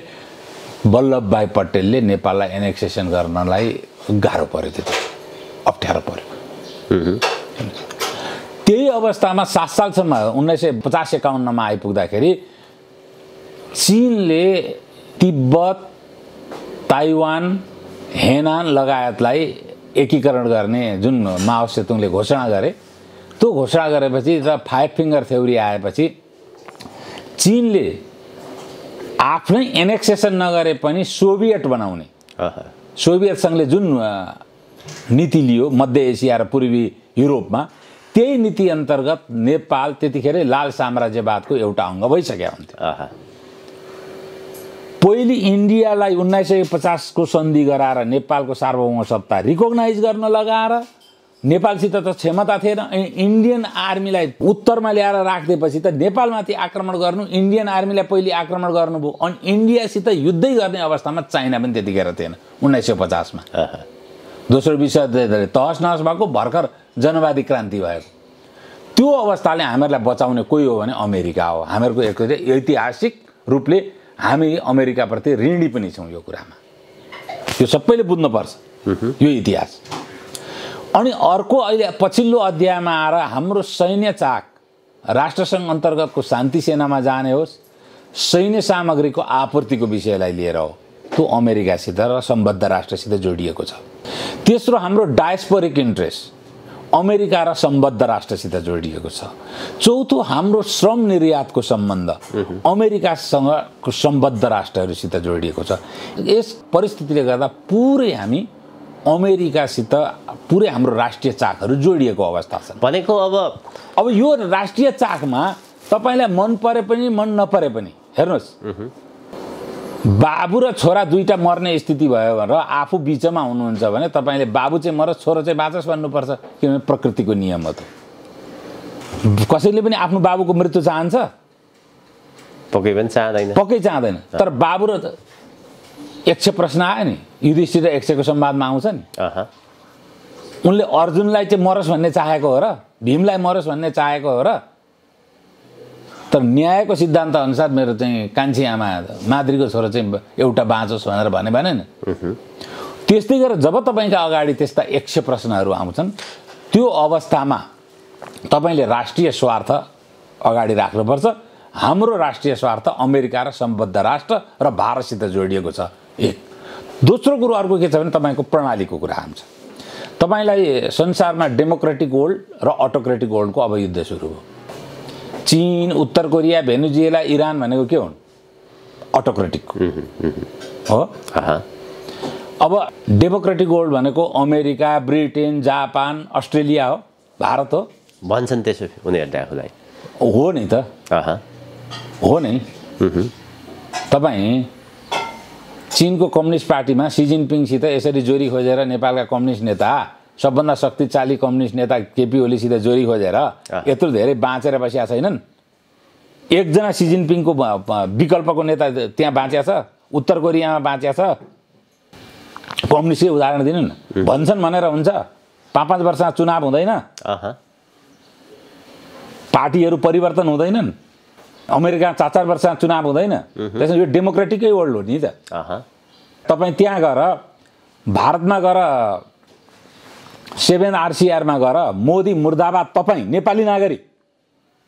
वल्लभभाई पटेलले नेपाललाई एनेक्सेसन गर्नलाई गाह्रो पर्यो, त्यो अप्ठ्यारो पर्यो। त्यही अवस्थामा 7 सालसम्म 1950-51 आइपुग्दाखेरि चीनले तिब्बत, ताइवान, हेनान लगायतलाई एकीकरण गर्ने जुन माओ सेतुङले घोषणा गरे, त्यो घोषणा गरेपछि र 5 फिङ्गर थ्योरी आएपछि चीनले आफ्नै एनेक्सेसन नगरे पनि सोभियत बनाउने, सोभियत सङ्घले जुन नीति लियो मध्य एसिया र पूर्वी युरोपमा, त्यही नीति अन्तर्गत नेपाल त्यतिखेर लाल साम्राज्यवादको एउटा अङ्ग भइसक्यो हुन्थ्यो। पहिले इन्डियालाई 1950 को सन्धि गराएर नेपालको सार्वभौम सत्ता रिकग्नाइज गर्न लगाएर नेपालसित त क्षमता थिएन, इन्डियन आर्मीलाई उत्तरमा ल्याएर राखिदिएपछि त नेपालमाथि आक्रमण गर्नु, इन्डियन आर्मीलाई पहिले आक्रमण गर्नुभयो। अनि इन्डियासित युद्धै गर्ने अवस्थामा चाइना पनि त्यतिखेर थिएन 1950 मा। दोस्रो विश्वयुद्धले तहस नहस भएको, भर्खर जनवादी क्रान्ति भएको। त्यो अवस्थाले हामीहरूलाई बचाउने कोही हो भने अमेरिका हो। हामीहरूको एक ऐतिहासिक रूपले हामी अमेरिकाप्रति ऋणी पनि छौँ। यो कुरामा यो सबैले बुझ्नुपर्छ यो इतिहास। अनि अर्को अहिले पछिल्लो अध्यायमा आएर हाम्रो सैन्य चाक राष्ट्रसङ्घ अन्तर्गतको शान्ति सेनामा जाने होस्, सैन्य सामग्रीको आपूर्तिको विषयलाई लिएर हो, त्यो अमेरिकासित र सम्बद्ध राष्ट्रसित जोडिएको छ। तेस्रो हाम्रो डायस्पोरिक इन्ट्रेस्ट अमेरिका र सम्बद्ध राष्ट्रसित जोडिएको छ। चौथो हाम्रो श्रम निर्यातको सम्बन्ध अमेरिकासँगको सम्बद्ध राष्ट्रहरूसित जोडिएको छ। यस परिस्थितिले गर्दा पुरै हामी अमेरिकासित पुरै हाम्रो राष्ट्रिय चाकहरू जोडिएको अवस्था छ। भनेको अब यो राष्ट्रिय चाकमा तपाईँलाई मन परे पनि मन नपरे पनि हेर्नुहोस्, बाबु र छोरा दुईटा मर्ने स्थिति भयो भनेर आफू बिचमा हुनुहुन्छ भने तपाईँले बाबु चाहिँ मरोस् छोरा चाहिँ बाँचोस् भन्नुपर्छ, किनभने प्रकृतिको नियम हो। त कसैले पनि आफ्नो बाबुको मृत्यु चाहन्छ? पक्कै पनि चाहँदैन, पक्कै चाहँदैन। तर बाबु र यक्ष प्रश्न आयो नि, युधिष्ठिर र यक्षको संवादमा आउँछ नि, उनले अर्जुनलाई चाहिँ मरोस् भन्ने चाहेको हो र भीमलाई मरोस् भन्ने चाहेको हो र, तर न्यायको सिद्धान्त अनुसार मेरो चाहिँ कान्छी आमा माद्रीको छोरा चाहिँ एउटा बाँचोस् भनेर भनेन। त्यस्तै गरेर जब तपाईँका अगाडि त्यस्ता यक्ष प्रश्नहरू आउँछन्, त्यो अवस्थामा तपाईँले राष्ट्रिय स्वार्थ अगाडि राख्नुपर्छ। हाम्रो राष्ट्रिय स्वार्थ अमेरिका र सम्बद्ध राष्ट्र र भारतसित जोडिएको छ। एक दोस्रो कुरो अर्को के छ भने तपाईँको प्रणालीको कुरा आउँछ। तपाईँलाई संसारमा डेमोक्रेटिक वर्ल्ड र अटोक्रेटिक वर्ल्डको अब युद्ध सुरु हो। चीन, उत्तर कोरिया, भेनेजुएला, इरान भनेको के हुन्? अटोक्रेटिक हो। अब डेमोक्रेटिक वर्ल्ड भनेको अमेरिका, ब्रिटेन, जापान, अस्ट्रेलिया हो, भारत हो भन्छन् त्यसो उनीहरूले आफूलाई। हो नि त, हो नि। तपाईँ चीनको कम्युनिस्ट पार्टीमा सी जिनपिङसित यसरी जोरी खोजेर नेपालका कम्युनिस्ट नेता, सबभन्दा शक्तिशाली कम्युनिस्ट नेता केपी ओलीसित जोरी खोजेर यत्रो धेरै बाँचेर बसिया छैनन्। एकजना सी जिनपिङको विकल्पको नेता त्यहाँ बाँचिया छ, उत्तर कोरियामा बाँचिया छ। कम्युनिस्टकै उदाहरण दिनु न। भन्छन् भनेर हुन्छ? 5-5 वर्षमा चुनाव हुँदैन, पार्टीहरू परिवर्तन हुँदैनन्, अमेरिका 4-4 वर्षमा चुनाव हुँदैन। त्यसमा यो डेमोक्रेटिकै वर्ल्ड हो नि त। तपाईँ त्यहाँ गएर, भारतमा गएर 7 RCRमा गएर मोदी मुर्दाबाद, तपाईँ नेपाली नागरिक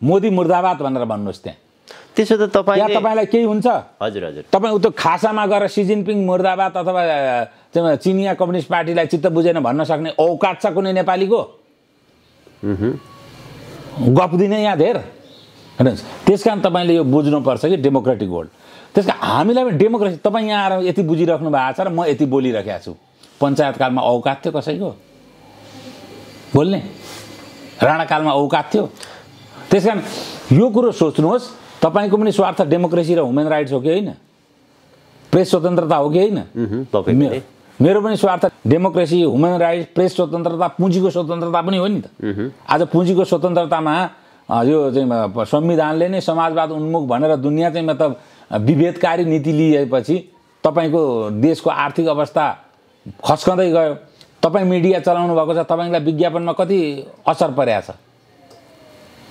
मोदी मुर्दाबाद भनेर भन्नुहोस् त्यहाँ। त्यसो त तपाईँलाई केही हुन्छ? हजुर हजुर। तपाईँ उतो खासामा गएर सी जिनपिङ मुर्दाबाद अथवा चिनिया कम्युनिस्ट पार्टीलाई चित्त बुझेन भन्न सक्ने औकात छ कुनै नेपालीको? गफ दिने यहाँ धेर। त्यस कारण तपाईँले यो बुझ्नुपर्छ कि डेमोक्रेटिक वर्ल्ड। त्यस कारण हामीलाई पनि डेमोक्रेसी, तपाईँ यहाँ आएर यति बुझिराख्नु भएको छ र म यति बोलिरहेको छु। पञ्चायतकालमा औकात थियो कसैको बोल्ने? राणाकालमा औकात थियो? त्यस कारण यो कुरो सोच्नुहोस्, तपाईँको पनि स्वार्थ डेमोक्रेसी र ह्युमन राइट्स हो कि होइन? प्रेस स्वतन्त्रता हो कि होइन? मेरो पनि स्वार्थ डेमोक्रेसी, ह्युमन राइट्स, प्रेस स्वतन्त्रता, पुँजीको स्वतन्त्रता पनि हो नि त। आज पुँजीको स्वतन्त्रतामा यो चाहिँ संविधानले नै समाजवाद उन्मुख भनेर दुनियाँ चाहिँ मतलब विभेदकारी नीति लिएपछि तपाईँको देशको आर्थिक अवस्था खस्कँदै गयो। तपाईँ मिडिया चलाउनु भएको छ, तपाईँलाई विज्ञापनमा कति असर परेको छ?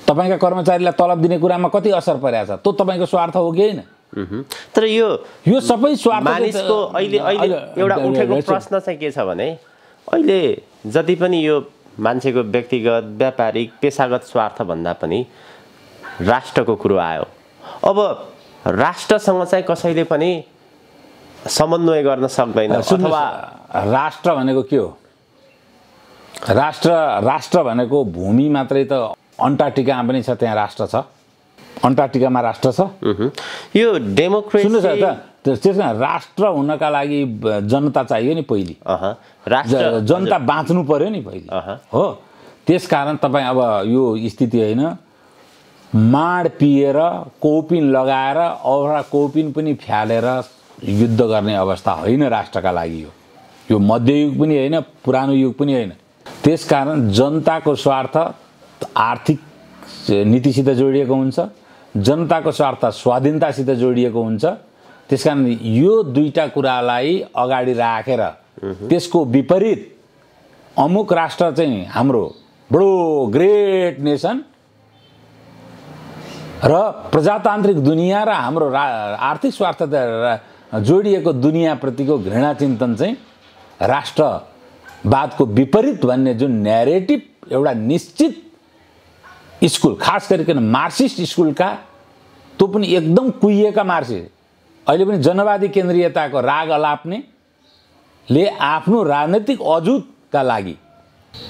तपाईँका कर्मचारीलाई तलब दिने कुरामा कति असर परेको छ? त्यो तपाईँको स्वार्थ हो कि होइन? तर यो सबै स्वार्थ मानिसको अहिले एउटा उठेको प्रश्न चाहिँ के छ भने, अहिले जति पनि यो मान्छेको व्यक्तिगत, व्यापारिक, पेसागत स्वार्थ भन्दा पनि राष्ट्रको कुरो आयो। अब राष्ट्रसँग चाहिँ कसैले पनि समन्वय गर्न सक्दैन। अथवा राष्ट्र भनेको के हो? राष्ट्र भनेको भूमि मात्रै त अन्टार्कटिकामा पनि छ, त्यहाँ राष्ट्र छ। अन्टार्कटिकामा राष्ट्र छ। यो डेमोक्रेसी सुन्नुहोस् त, त्यसमा राष्ट्र हुनका लागि जनता चाहियो नि पहिले। जनता बाँच्नु पर्यो नि पहिले हो। त्यसकारण तपाईँ अब यो स्थिति होइन, माड पिएर कौपिन लगाएर औरा कौपिन पनि फ्यालेर युद्ध गर्ने अवस्था होइन राष्ट्रका लागि। यो मध्ययुग पनि होइन, पुरानो युग पनि होइन। त्यसकारण जनताको स्वार्थ आर्थिक नीतिसित जोडिएको हुन्छ, जनताको स्वार्थ स्वाधीनतासित जोडिएको हुन्छ। त्यसकारण यो दुईटा कुरालाई अगाडि राखेर त्यसको विपरीत अमुक राष्ट्र चाहिँ हाम्रो बडो ग्रेट नेसन र प्रजातान्त्रिक दुनियाँ र हाम्रो आर्थिक स्वार्थ जोडिएको दुनियाँप्रतिको घृणा चिन्तन चाहिँ राष्ट्रवादको विपरीत भन्ने जुन न्यारेटिभ एउटा निश्चित स्कुल, खास गरिकन मार्क्सिस्ट स्कुलका, त्यो पनि एकदम कुहिएका मार्क्सिस्ट, अहिले पनि जनवादी केन्द्रीयताको राग अलाप्नेले आफ्नो राजनैतिक अजुतका लागि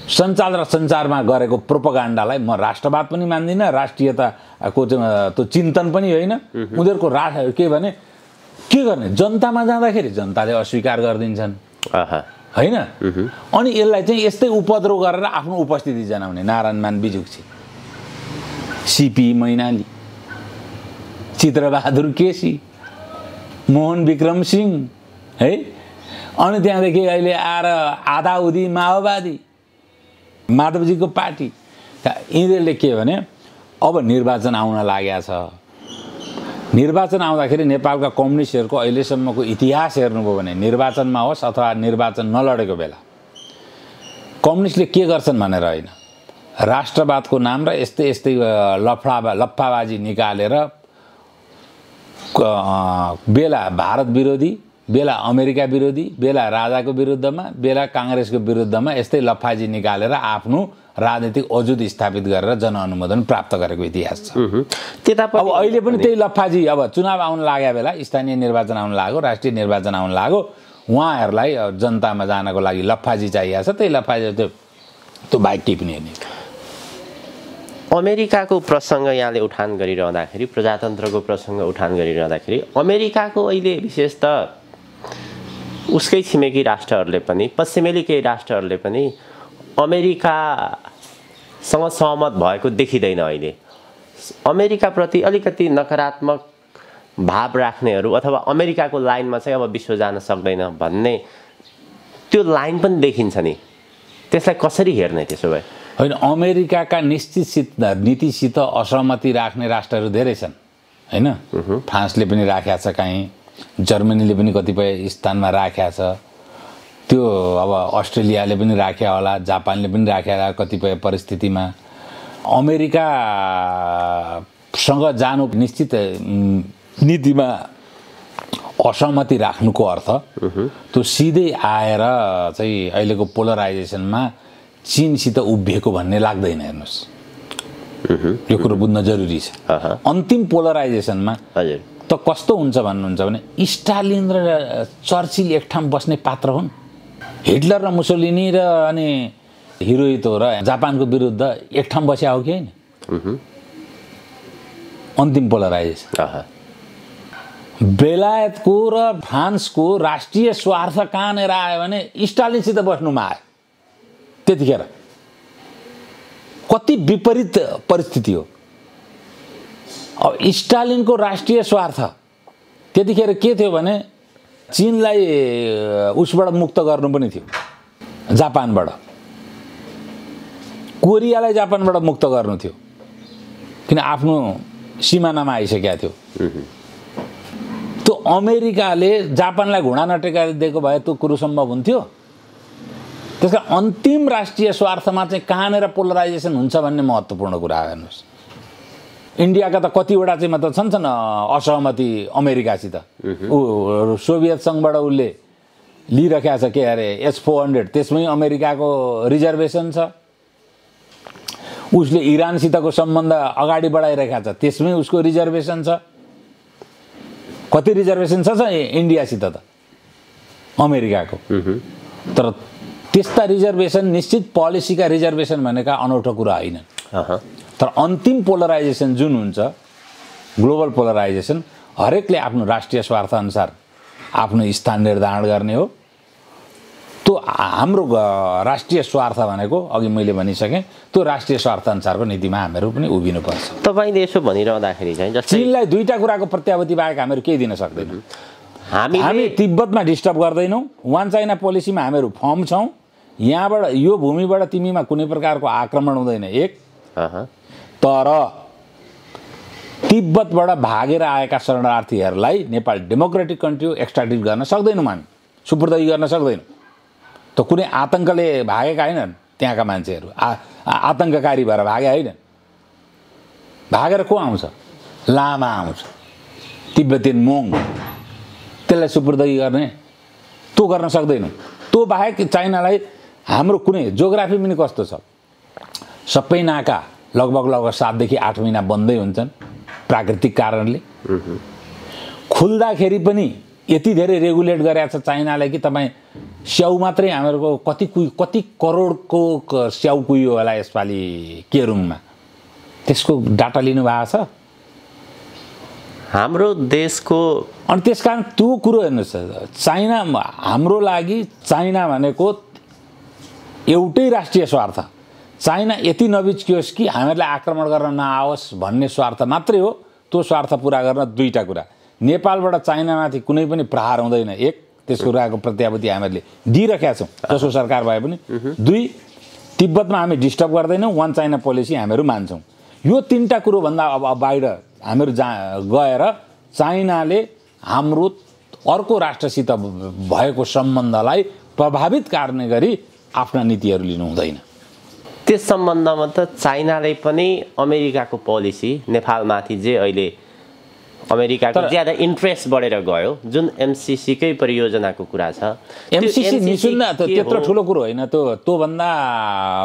सञ्चार र सञ्चारमा गरेको प्रोपगान्डालाई म राष्ट्रवाद पनि मान्दिनँ, राष्ट्रियताको त्यो चिन्तन पनि होइन। उनीहरूको के भने के गर्ने, जनतामा जाँदाखेरि जनताले अस्वीकार गरिदिन्छन् होइन। अनि यसलाई चाहिँ यस्तै उपद्रव गरेर आफ्नो उपस्थिति जनाउने नारायणमान बिजुक्सी, सिपी मैनाली, चित्रबहादुर केसी, मोहन विक्रम सिंह है। अनि त्यहाँदेखि अहिले आएर आधाउधी माओवादी, माधवजीको पार्टी, यिनीहरूले के भने अब निर्वाचन आउन लागेको छ। निर्वाचन आउँदाखेरि नेपालका कम्युनिस्टहरूको अहिलेसम्मको इतिहास हेर्नुभयो भने निर्वाचनमा होस् अथवा निर्वाचन नलडेको बेला कम्युनिस्टले के गर्छन् भनेर होइन, राष्ट्रवादको नाम र यस्तै यस्तै लफ्फाबाजी निकालेर बेला भारत विरोधी, बेला अमेरिका विरोधी, बेला राजाको विरुद्धमा, बेला काङ्ग्रेसको विरुद्धमा यस्तै लफ्फाजी निकालेर आफ्नो राजनीतिक अजुत स्थापित गरेर जनअनुमोदन प्राप्त गरेको इतिहास छ। अब अहिले पनि त्यही लफ्फाजी, अब चुनाव आउन लागेको बेला, स्थानीय निर्वाचन आउन लाग्यो, राष्ट्रिय निर्वाचन आउन लाग्यो, उहाँहरूलाई जनतामा जानको लागि लफ्फाजी चाहिएको छ। त्यही लफ्फाजी त्यो बाइक टिप्ने नि। अमेरिकाको प्रसङ्ग यहाँले उठान गरिरहँदाखेरि, प्रजातन्त्रको प्रसङ्ग उठान गरिरहँदाखेरि अमेरिकाको अहिले विशेष त उसकै छिमेकी राष्ट्रहरूले पनि, पश्चिमेली केही राष्ट्रहरूले पनि अमेरिकासँग सहमत भएको देखिँदैन। अहिले अमेरिकाप्रति अलिकति नकारात्मक भाव राख्नेहरू अथवा अमेरिकाको लाइनमा चाहिँ अब विश्व जान सक्दैन भन्ने त्यो लाइन पनि देखिन्छ नि, त्यसलाई कसरी हेर्ने त्यसो भए? होइन, अमेरिकाका निश्चित नीतिसित असहमति राख्ने राष्ट्रहरू धेरै छन् होइन। फ्रान्सले पनि राखेको छ, कहीँ जर्मनीले पनि कतिपय स्थानमा राखेको छ, त्यो अब अस्ट्रेलियाले पनि राख्या होला, जापानले पनि राख्या होला कतिपय परिस्थितिमा। अमेरिकासँग जानु निश्चित नीतिमा असहमति राख्नुको अर्थ त्यो सिधै आएर चाहिँ अहिलेको पोलराइजेसनमा चीनसित उभिएको भन्ने लाग्दैन। हेर्नुहोस्, यो कुरो बुझ्न जरुरी छ। अन्तिम पोलराइजेसनमा त कस्तो हुन्छ भन्नुहुन्छ भने स्टालिन र चर्चिल एक ठाउँ बस्ने पात्र हुन्। हिटलर र मुसोलिनी र अनि हिरोहितो र जापानको विरुद्ध एक ठाउँ बस्या हो कि होइन? अन्तिम पोलराइजेसन बेलायतको र फ्रान्सको राष्ट्रिय स्वार्थ कहाँनिर आयो भने स्टालिनसित बस्नुमा आयो। त्यतिखेर कति विपरीत परिस्थिति हो। अब स्टालिनको राष्ट्रिय स्वार्थ त्यतिखेर के थियो भने चीनलाई उसबाट मुक्त गर्नु पनि थियो, जापानबाट। कोरियालाई जापानबाट मुक्त गर्नु थियो, किन आफ्नो सिमानामा आइसकेको थियो। त्यो अमेरिकाले जापानलाई घुँडा नटेकाइदिएको भए त्यो कुरो सम्भव हुन्थ्यो। त्यसका अन्तिम राष्ट्रिय स्वार्थमा चाहिँ कहाँनिर पोलराइजेसन हुन्छ भन्ने महत्त्वपूर्ण कुरा हेर्नुहोस्। इन्डियाका त कतिवटा चाहिँ मतलब छन् असहमति अमेरिकासित। ऊ सोभियत सङ्घबाट उसले लिइराखेको छ के अरे S-400, त्यसमै अमेरिकाको रिजर्भेसन छ। उसले इरानसितको सम्बन्ध अगाडि बढाइरहेको छ, त्यसमै उसको रिजर्भेसन छ। कति रिजर्भेसन छ इन्डियासित त अमेरिकाको। तर त्यस्ता रिजर्भेसन निश्चित पोलिसीका रिजर्भेसन भनेका अनौठो कुरा होइन। तर अन्तिम पोलराइजेसन जुन हुन्छ, ग्लोबल पोलराइजेसन, हरेकले आफ्नो राष्ट्रिय स्वार्थ अनुसार आफ्नो स्थान निर्धारण गर्ने हो। त्यो हाम्रो राष्ट्रिय स्वार्थ भनेको अघि मैले भनिसकेँ, त्यो राष्ट्रिय स्वार्थ अनुसारको नीतिमा हामीहरू पनि उभिनुपर्छ। तपाईँले यसो भनिरहँदाखेरि चाहिँ चीनलाई दुईटा कुराको प्रत्याभूति बाहेक हामीहरू केही दिन सक्दैनौँ। हामी तिब्बतमा डिस्टर्ब गर्दैनौँ, वान चाइना पोलिसीमा हामीहरू फर्म छौँ। यहाँबाट यो भूमिबाट तिमीमा कुनै प्रकारको आक्रमण हुँदैन एक। तर तिब्बतबाट भागेर आएका शरणार्थीहरूलाई नेपाल डेमोक्रेटिक कन्ट्री एक्सट्राडिट गर्न सक्दैनौँ, हामी सुपुर्दगी गर्न सक्दैनौँ। त कुनै आतङ्कले भागेका होइनन् त्यहाँका मान्छेहरू, आतङ्ककारी भएर भागे होइन। भागेर को आउँछ? लामा आउँछ, तिब्बतियन मोङ, त्यसलाई सुपुर्दगी गर्ने त्यो गर्न सक्दैनौँ। त्यो बाहेक चाइनालाई हाम्रो कुनै जियोग्राफी पनि कस्तो छ, सबै नाका लगभग 7 देखि 8 महिना बन्दै हुन्छन् प्राकृतिक कारणले। खुल्दाखेरि पनि यति धेरै रेगुलेट गरेको छ चाइनाले कि तपाईँ स्याउ मात्रै हामीहरूको कति करोडको स्याउ कुहियो होला यसपालि केरुङमा, त्यसको डाटा लिनुभएको छ हाम्रो देशको। अनि त्यस कारण त्यो कुरो हेर्नुहोस्, चाइना हाम्रो लागि चाइना भनेको एउटै राष्ट्रिय स्वार्थ। चाइना यति नबिच्कियोस् कि हामीहरूलाई आक्रमण गर्न नआओस् भन्ने स्वार्थ मात्रै हो। त्यो स्वार्थ पुरा गर्न दुईटा कुरा, नेपालबाट चाइनामाथि कुनै पनि प्रहार हुँदैन एक, त्यसको कुराको प्रत्याभूति हामीहरूले दिइरहेका छौँ जसो सरकार भए पनि। दुई, तिब्बतमा हामी डिस्टर्ब गर्दैनौँ, वान चाइना पोलिसी हामीहरू मान्छौँ। यो तीनटा कुरोभन्दा अब बाहिर हामीहरू गएर चाइनाले हाम्रो अर्को राष्ट्रसित भएको सम्बन्धलाई प्रभावित गर्ने गरी आफ्ना नीतिहरू लिनु हुँदैन। त्यस सम्बन्धमा त चाइनाले पनि अमेरिकाको पोलिसी नेपालमाथि जे अहिले अमेरिकाको ज्यादा इन्ट्रेस्ट बढेर गयो, जुन MCCकै परियोजनाको कुरा छ। MCC निशुल्क त्यत्रो ठुलो कुरो होइन। त्योभन्दा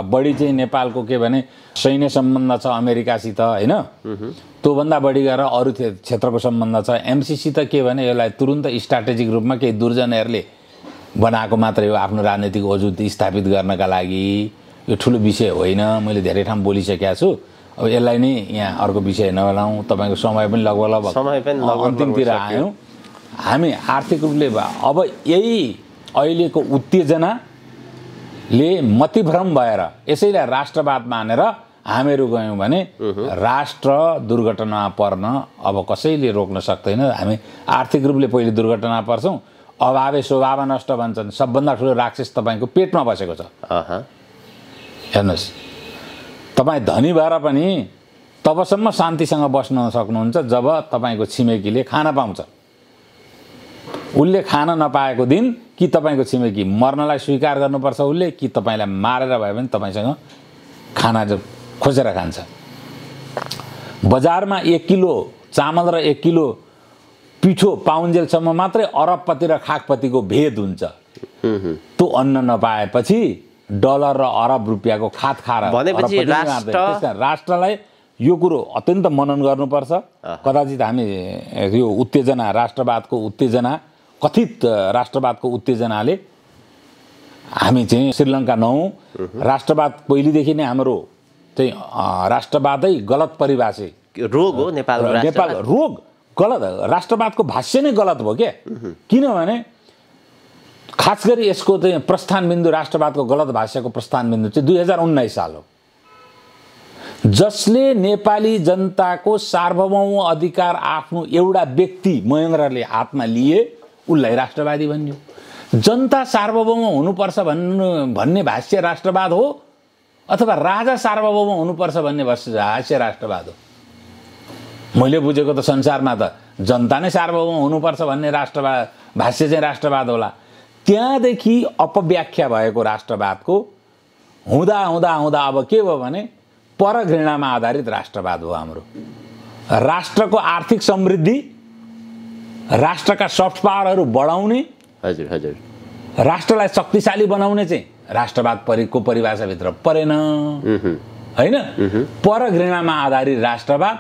बढी चाहिँ नेपालको के भने सैन्य सम्बन्ध छ अमेरिकासित होइन। त्योभन्दा बढी गएर अरू क्षेत्रको सम्बन्ध छ। MCC त के भने यसलाई तुरुन्त स्ट्राटेजिक रूपमा केही दुर्जनहरूले बनाएको मात्रै हो आफ्नो राजनीतिक वजुद स्थापित गर्नका लागि। यो ठुलो विषय होइन, मैले धेरै ठाउँ बोलिसकेको छु। अब यसलाई नै यहाँ अर्को विषय नगरौँ, तपाईँको समय पनि लगभग अन्तिमतिर आयौँ। हामी आर्थिक रूपले अब यही अहिलेको उत्तेजनाले मतिभ्रम भएर यसैलाई राष्ट्रवाद मानेर हामीहरू गयौँ भने राष्ट्र दुर्घटनामा पर्न अब कसैले रोक्न सक्दैन। हामी आर्थिक रूपले पहिले दुर्घटना पर्छौँ, अभावे स्वभाव नष्ट भन्छन्। सबभन्दा ठुलो राक्षस तपाईँको पेटमा बसेको छ। हेर्नुहोस्, तपाईँ धनी भएर पनि तबसम्म शान्तिसँग बस्न सक्नुहुन्छ जब तपाईँको छिमेकीले खाना पाउँछ। उसले खान नपाएको दिन कि तपाईँको छिमेकी मर्नलाई स्वीकार गर्नुपर्छ उसले, कि तपाईँलाई मारेर भए पनि तपाईँसँग खाना खोजेर खान्छ। बजारमा 1 किलो चामल र 1 किलो पिठो पाउन्जेलसम्म मात्रै अरबपति र खाकपतिको भेद हुन्छ। त्यो अन्न नपाएपछि डलर र अरब रुपियाँको खात खाएर राष्ट्रलाई यो कुरो अत्यन्त मनन गर्नुपर्छ। कदाचित हामी यो उत्तेजना, राष्ट्रवादको उत्तेजना, कथित राष्ट्रवादको उत्तेजनाले हामी चाहिँ श्रीलङ्का नहौँ। राष्ट्रवाद पहिलेदेखि नै हाम्रो चाहिँ राष्ट्रवादै गलत परिभाषित रोग हो। नेपाल रोग गलत, राष्ट्रवादको भाष्य नै गलत भयो क्या। किनभने खास गरी यसको चाहिँ प्रस्थान बिन्दु, राष्ट्रवादको गलत भाष्यको प्रस्थान बिन्दु चाहिँ 2019 साल हो, जसले नेपाली जनताको सार्वभौम अधिकार आफ्नो एउटा व्यक्ति महेन्द्रले हातमा लिए उसलाई राष्ट्रवादी भनियो। जनता सार्वभौम हुनुपर्छ भन्ने भाष्य राष्ट्रवाद हो अथवा राजा सार्वभौम हुनुपर्छ भन्ने भाष्य राष्ट्रवाद हो? मैले बुझेको त संसारमा त जनता नै सार्वभौम हुनुपर्छ भन्ने राष्ट्रवाद भाष्य चाहिँ राष्ट्रवाद होला। त्यहाँदेखि अपव्याख्या भएको राष्ट्रवादको हुँदा हुँदा हुँदा अब के भयो भने परघृणामा आधारित राष्ट्रवाद हो हाम्रो। राष्ट्रको आर्थिक समृद्धि, राष्ट्रका सफ्ट पावरहरू बढाउने, राष्ट्रलाई शक्तिशाली बनाउने चाहिँ राष्ट्रवाद को परिभाषाभित्र परेन, होइन? परघृणामा आधारित राष्ट्रवाद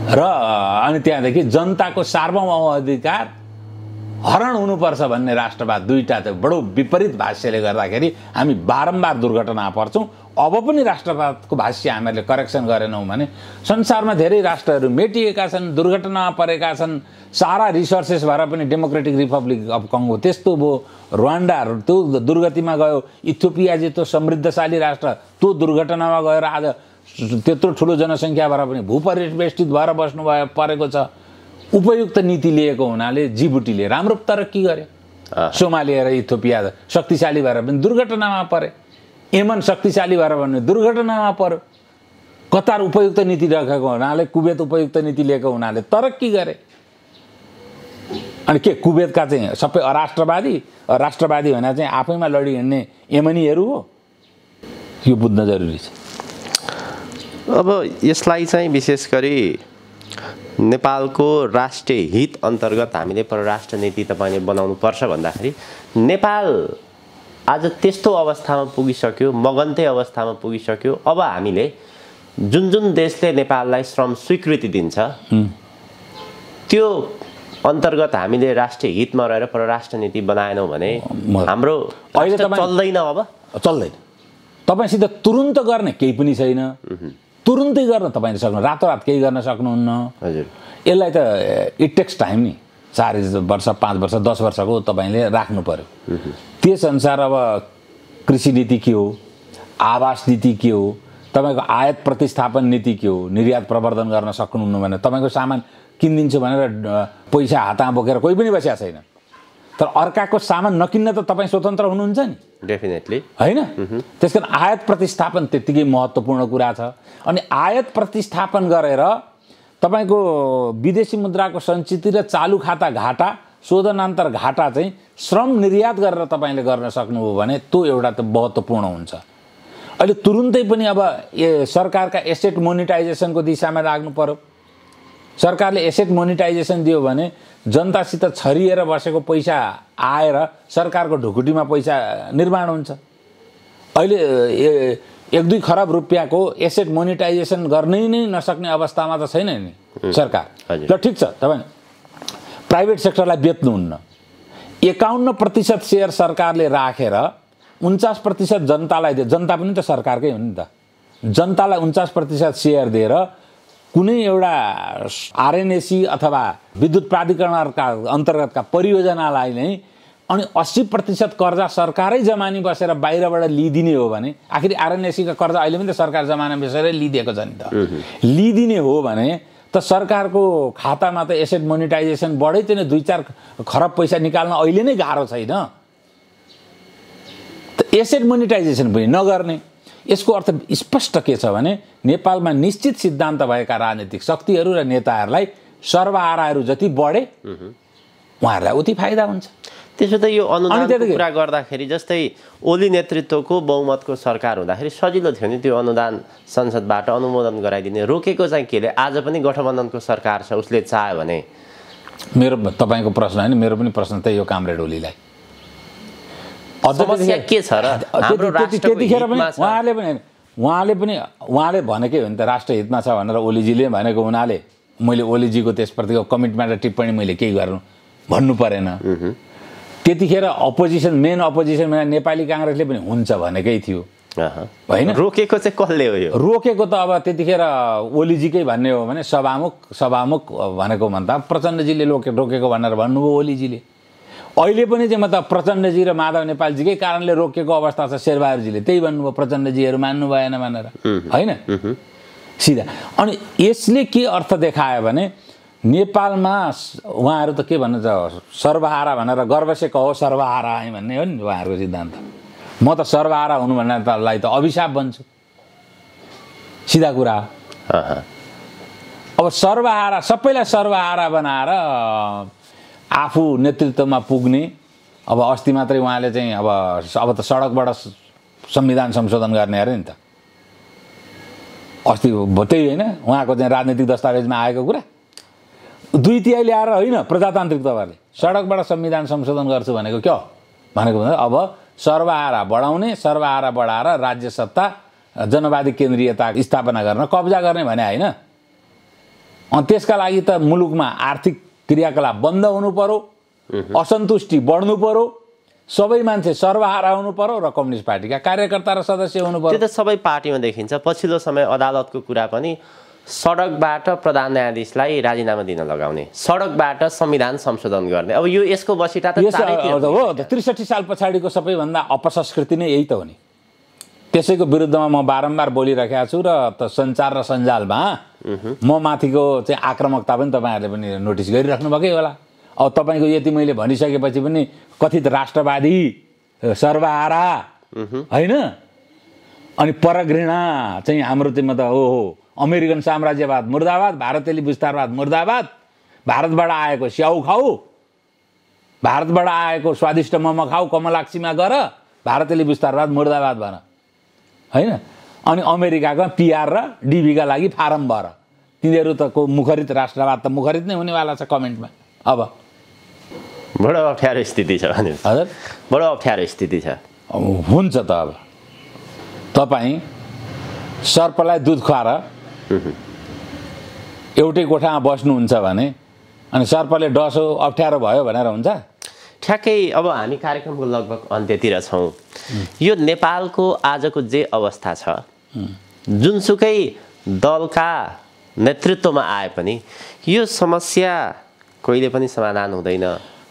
र अनि त्यहाँदेखि जनताको सार्वभौम अधिकार हरण हुनुपर्छ भन्ने राष्ट्रवाद, दुईटा त बडो विपरीत भाष्यले गर्दाखेरि हामी बारम्बार दुर्घटना पर्छौँ। अब पनि राष्ट्रवादको भाष्य हामीहरूले करेक्सन गरेनौँ भने संसारमा धेरै राष्ट्रहरू मेटिएका छन्, दुर्घटनामा परेका छन्। सारा रिसोर्सेस भएर पनि डेमोक्रेटिक रिपब्लिक अफ कङ्गो त्यस्तो भयो, रुवान्डा त्यो दुर्गतिमा गयो, इथियोपिया जस्तो समृद्धशाली राष्ट्र त्यो दुर्घटनामा गएर आज त्यत्रो ठुलो जनसङ्ख्या भएर पनि भूपरिवेष्टित भएर बस्नु परेको छ। उपयुक्त नीति लिएको हुनाले जिबुटीले राम्रो तरक्की गरे, सोमालिया र इथियोपिया शक्तिशाली भएर पनि दुर्घटनामा परे, यमन शक्तिशाली भएर पनि दुर्घटनामा पर्यो। कतार उपयुक्त नीति राखेको हुनाले, कुवेत उपयुक्त नीति लिएको हुनाले तरक्की गरे। अनि के कुवेतका चाहिँ सबै अराष्ट्रवादी, राष्ट्रवादी भनेर चाहिँ आफैमा लडी हिँड्ने यमनीहरू हो? यो बुझ्न जरुरी छ। अब यसलाई चाहिँ विशेष गरी नेपालको राष्ट्रिय हित अन्तर्गत हामीले परराष्ट्र नीति तपाईँले बनाउनु पर्छ भन्दाखेरि नेपाल आज त्यस्तो अवस्थामा पुगिसक्यो, मगन्ते अवस्थामा पुगिसक्यो। अब हामीले जुन जुन देशले नेपाललाई श्रम स्वीकृति दिन्छ त्यो अन्तर्गत हामीले राष्ट्रिय हितमा रहेर परराष्ट्र नीति बनाएनौँ भने हाम्रो अहिले चल्दैन। अब चल्दैन। तपाईँसित तुरुन्त गर्ने केही पनि छैन। तुरुन्तै गर्न तपाईँले सक्नु, रातोरात केही गर्न सक्नुहुन्न। हजुर, यसलाई त इट टेक्स टाइम नि। 4 वर्ष 5 वर्ष 10 वर्षको तपाईँले राख्नु पर्यो। त्यस अनुसार अब कृषि नीति के हो, आवास नीति के हो, तपाईँको आयात प्रतिस्थापन नीति के हो, निर्यात प्रवर्धन गर्न सक्नुहुन्न भने तपाईँको सामान किनिदिन्छु भनेर पैसा हातमा बोकेर कोही पनि बसेको छैन। तर अर्काको सामान नकिन्न त तपाईँ स्वतन्त्र हुनुहुन्छ नि, डेफिनेटली, होइन? त्यसकारण आयात प्रतिस्थापन त्यत्तिकै महत्त्वपूर्ण कुरा छ। अनि आयात प्रतिस्थापन गरेर तपाईँको विदेशी मुद्राको सञ्चिति र चालु खाता घाटा, शोधनान्तर घाटा चाहिँ श्रम निर्यात गरेर तपाईँले गर्न सक्नुभयो भने त्यो एउटा त महत्त्वपूर्ण हुन्छ। अहिले तुरुन्तै पनि अब सरकारका एसेट मोनिटाइजेसनको दिशामा लाग्नु पर्यो। सरकारले एसेट मोनिटाइजेसन दियो भने जनतासित छरिएर बसेको पैसा आएर सरकारको ढुकुटीमा पैसा निर्माण हुन्छ। अहिले 1-2 खरब रुपियाँको एसेट मोनिटाइजेसन गर्नै नै नसक्ने अवस्थामा त छैन नि सरकार। ल ठिक छ, तपाईँ प्राइभेट सेक्टरलाई बेच्नुहुन्न, 51% सेयर सरकारले राखेर 49% जनतालाई दियो। जनता पनि त सरकारकै हो नि त, जनतालाई 49% सेयर दिएर कुनै एउटा आरएनएसी अथवा विद्युत प्राधिकरणका अन्तर्गतका परियोजनालाई नै अनि 80% कर्जा सरकारै जमानी बसेर बाहिरबाट लिइदिने हो भने, आखिर आरएनएसीका कर्जा अहिले पनि त सरकार जमाना बसेरै लिइदिएको छ नि त, लिइदिने हो भने त सरकारको खातामा त एसेट मोनिटाइजेसन बढै चाहिँ 2-4 खरब पैसा निकाल्न अहिले नै गाह्रो छैन। त एसेट मोनिटाइजेसन पनि नगर्ने, यसको अर्थ स्पष्ट के छ भने नेपालमा निश्चित सिद्धान्त भएका राजनीतिक शक्तिहरू र नेताहरूलाई सर्वहाराहरू जति बढे उहाँहरूलाई उति फाइदा हुन्छ। त्यसो त यो अनुदानको कुरा गर्दाखेरि जस्तै ओली नेतृत्वको बहुमतको सरकार हुँदाखेरि सजिलो थियो नि त्यो अनुदान संसदबाट अनुमोदन गराइदिने। रोकेको चाहिँ केले? आज पनि गठबन्धनको सरकार छ, उसले चाह्यो भने। मेरो तपाईँको प्रश्न होइन, मेरो पनि प्रश्न त यो कामरेड ओलीलाई समस्या के छ र? हाम्रो राष्ट्रको हितमा छ। उहाँले भनेकै हो नि त, राष्ट्रहितमा छ भनेर ओलीजीले भनेको हुनाले मैले ओलीजीको त्यसप्रतिको कमिटमेन्ट र टिप्पणी मैले केही भन्नु परेन। त्यतिखेर मेन अपोजिसनमा नेपाली काङ्ग्रेसले पनि हुन्छ भनेकै थियो होइन। रोकेको चाहिँ कसले हो? यो रोकेको त अब त्यतिखेर ओलीजीकै भन्ने हो भने सभामुख भनेको भन्दा प्रचण्डजीले रोकेको भनेर भन्नुभयो ओलीजीले। अहिले पनि चाहिँ मतलब प्रचण्डजी र माधव नेपालजीकै कारणले रोकेको अवस्था छ, शेरबहादुरजीले त्यही भन्नुभयो, प्रचण्डजीहरू मान्नु भएन भनेर होइन सिधा। अनि यसले के अर्थ देखायो भने नेपालमा उहाँहरू त के भन्नुहुन्छ, सर्वहारा भनेर गर्व से कहो सर्वहारा है भन्ने हो नि उहाँहरूको सिद्धान्त। म त सर्वहारा हुनु भन्नेलाई त अभिशाप भन्छु, सिधा कुरा। अब सर्वहारा, सबैलाई सर्वहारा बनाएर आफू नेतृत्वमा पुग्ने, अब अस्ति मात्रै उहाँले चाहिँ अब त सडकबाट संविधान संशोधन गर्ने अरे नि त, अस्ति त्यही होइन उहाँको चाहिँ राजनीतिक दस्तावेजमा आएको कुरा। 2/3 ल्याएर होइन प्रजातान्त्रिक तवरले सडकबाट संविधान संशोधन गर्छु भनेको क्या भनेको भन्दा अब सर्वहारा बढाउने, सर्वहारा बढाएर राज्य सत्ता जनवादी केन्द्रीयता स्थापना गर्न, कब्जा गर्ने भने होइन। अनि त्यसका लागि त मुलुकमा आर्थिक क्रियाकलाप बन्द हुनु पर्यो, असन्तुष्टि बढ्नु पर्यो, सबै मान्छे सर्वहारा हुनु पर्यो र कम्युनिस्ट पार्टीका कार्यकर्ता र सदस्य हुनु पर्यो। त्यो त सबै पार्टीमा देखिन्छ। पछिल्लो समय अदालतको कुरा पनि सडकबाट प्रधान न्यायाधीशलाई राजीनामा दिन लगाउने, सडकबाट संविधान संशोधन गर्ने। अब यो यसको बसिटा त हो। 63 साल पछाडिको सबैभन्दा अपसंस्कृति नै यही त हो नि। त्यसैको विरुद्धमा म बारम्बार बोलिरहेको छु र त सञ्चार र सञ्जालमा म माथिको चाहिँ आक्रामकता पनि तपाईँहरूले पनि नोटिस गरिराख्नु भएकै होला। अब तपाईँको यति मैले भनिसकेपछि पनि कथित राष्ट्रवादी सर्वहारा होइन, अनि परघृणा चाहिँ हाम्रो चाहिँ मतलब हो अमेरिकन साम्राज्यवाद मुर्दाबाद, भारतेली विस्तारवाद मुर्दाबाद, भारतबाट आएको स्याउ खाऊ, भारतबाट आएको स्वादिष्ट मोमो खाऊ, कमलाक्सीमा गर, भारतेली विस्तारवाद मुर्दाबाद भन होइन। अनि अमेरिकाका पिआर र डिबीका लागि फारम भर। तिनीहरू त को मुखरित राष्ट्रवाद त मुखरित नै हुनेवाला छ कमेन्टमा। अब बडो अप्ठ्यारो स्थिति छ भने हजुर, बडो अप्ठ्यारो स्थिति छ। हुन्छ त अब तपाईँ सर्पलाई दुध खुवाएर एउटै कोठामा बस्नुहुन्छ भने अनि सर्पले डसो अप्ठ्यारो भयो भनेर हुन्छ? ठ्याक्कै अब हामी कार्यक्रमको लगभग अन्त्यतिर छौँ। यो नेपालको आजको जे अवस्था छ, जुनसुकै दलका नेतृत्वमा आए पनि यो समस्या कहिले पनि समाधान हुँदैन।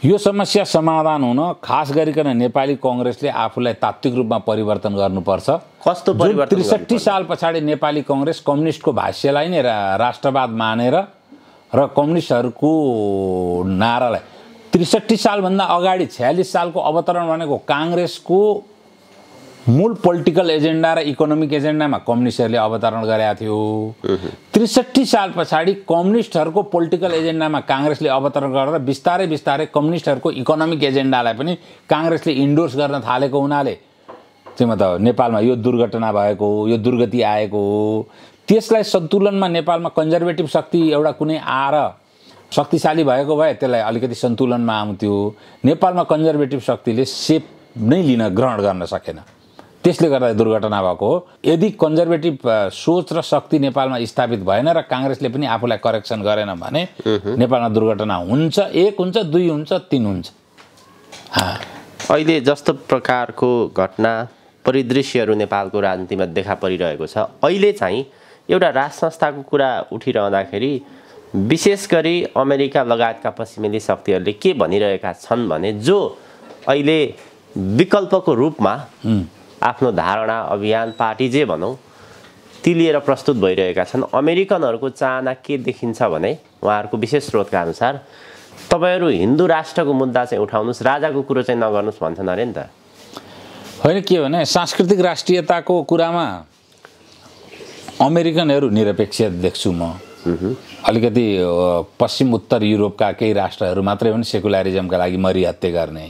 यो समस्या समाधान हुन खास गरिकन नेपाली काङ्ग्रेसले आफूलाई तात्विक रूपमा परिवर्तन गर्नुपर्छ। कस्तो परिवर्तन? 63 साल पछाडि नेपाली काङ्ग्रेस कम्युनिस्टको भाष्यलाई नै राष्ट्रवाद मानेर र कम्युनिस्टहरूको नारालाई 63 सालभन्दा अगाडि 46 सालको अवतरण भनेको काङ्ग्रेसको मूल पोलिटिकल एजेन्डा र इकोनोमिक एजेन्डामा कम्युनिस्टहरूले अवतरण गरेका थियो। 63 साल पछाडि कम्युनिस्टहरूको पोलिटिकल एजेन्डामा काङ्ग्रेसले अवतरण गरेर बिस्तारै बिस्तारै कम्युनिस्टहरूको इकोनोमिक एजेन्डालाई पनि काङ्ग्रेसले इन्डोर्स गर्न थालेको हुनाले चाहिँ मतलब नेपालमा यो दुर्घटना भएको हो, यो दुर्गति आएको हो। त्यसलाई सन्तुलनमा नेपालमा कन्जर्भेटिभ शक्ति एउटा कुनै आएर शक्तिशाली भएको भए त्यसलाई अलिकति सन्तुलनमा आउँथ्यो। नेपालमा कन्जर्भेटिभ शक्तिले सेप नै ग्रहण गर्न सकेन, त्यसले गर्दा दुर्घटना भएको हो। यदि कन्जर्भेटिभ सोच र शक्ति नेपालमा स्थापित भएन र काङ्ग्रेसले पनि आफूलाई करेक्सन गरेन भने नेपालमा दुर्घटना हुन्छ, 1 हुन्छ, 2 हुन्छ, 3 हुन्छ। अहिले जस्तो प्रकारको घटना परिदृश्यहरू नेपालको राजनीतिमा देखा परिरहेको छ। अहिले चाहिँ एउटा राज संस्थाको कुरा उठिरहँदाखेरि विशेष गरी अमेरिका लगायतका पश्चिमेली शक्तिहरूले के भनिरहेका छन् भने जो अहिले विकल्पको रूपमा आफ्नो धारणा अभियान पार्टी जे भनौँ ती लिएर प्रस्तुत भइरहेका छन्। अमेरिकनहरूको चाहना के देखिन्छ भने उहाँहरूको विशेष स्रोतका अनुसार तपाईहरू हिन्दू राष्ट्रको मुद्दा चाहिँ उठाउनुहोस्, राजाको कुरो चाहिँ नगर्नुहोस् भन्छन् अरे नि त। होइन, के भने सांस्कृतिक राष्ट्रियताको कुरामा अमेरिकनहरू निरपेक्ष देख्छु म। अलिकति पश्चिम उत्तर युरोपका केही राष्ट्रहरू मात्रै पनि सेकुलरिजमका लागि मरिहत्ते गर्ने।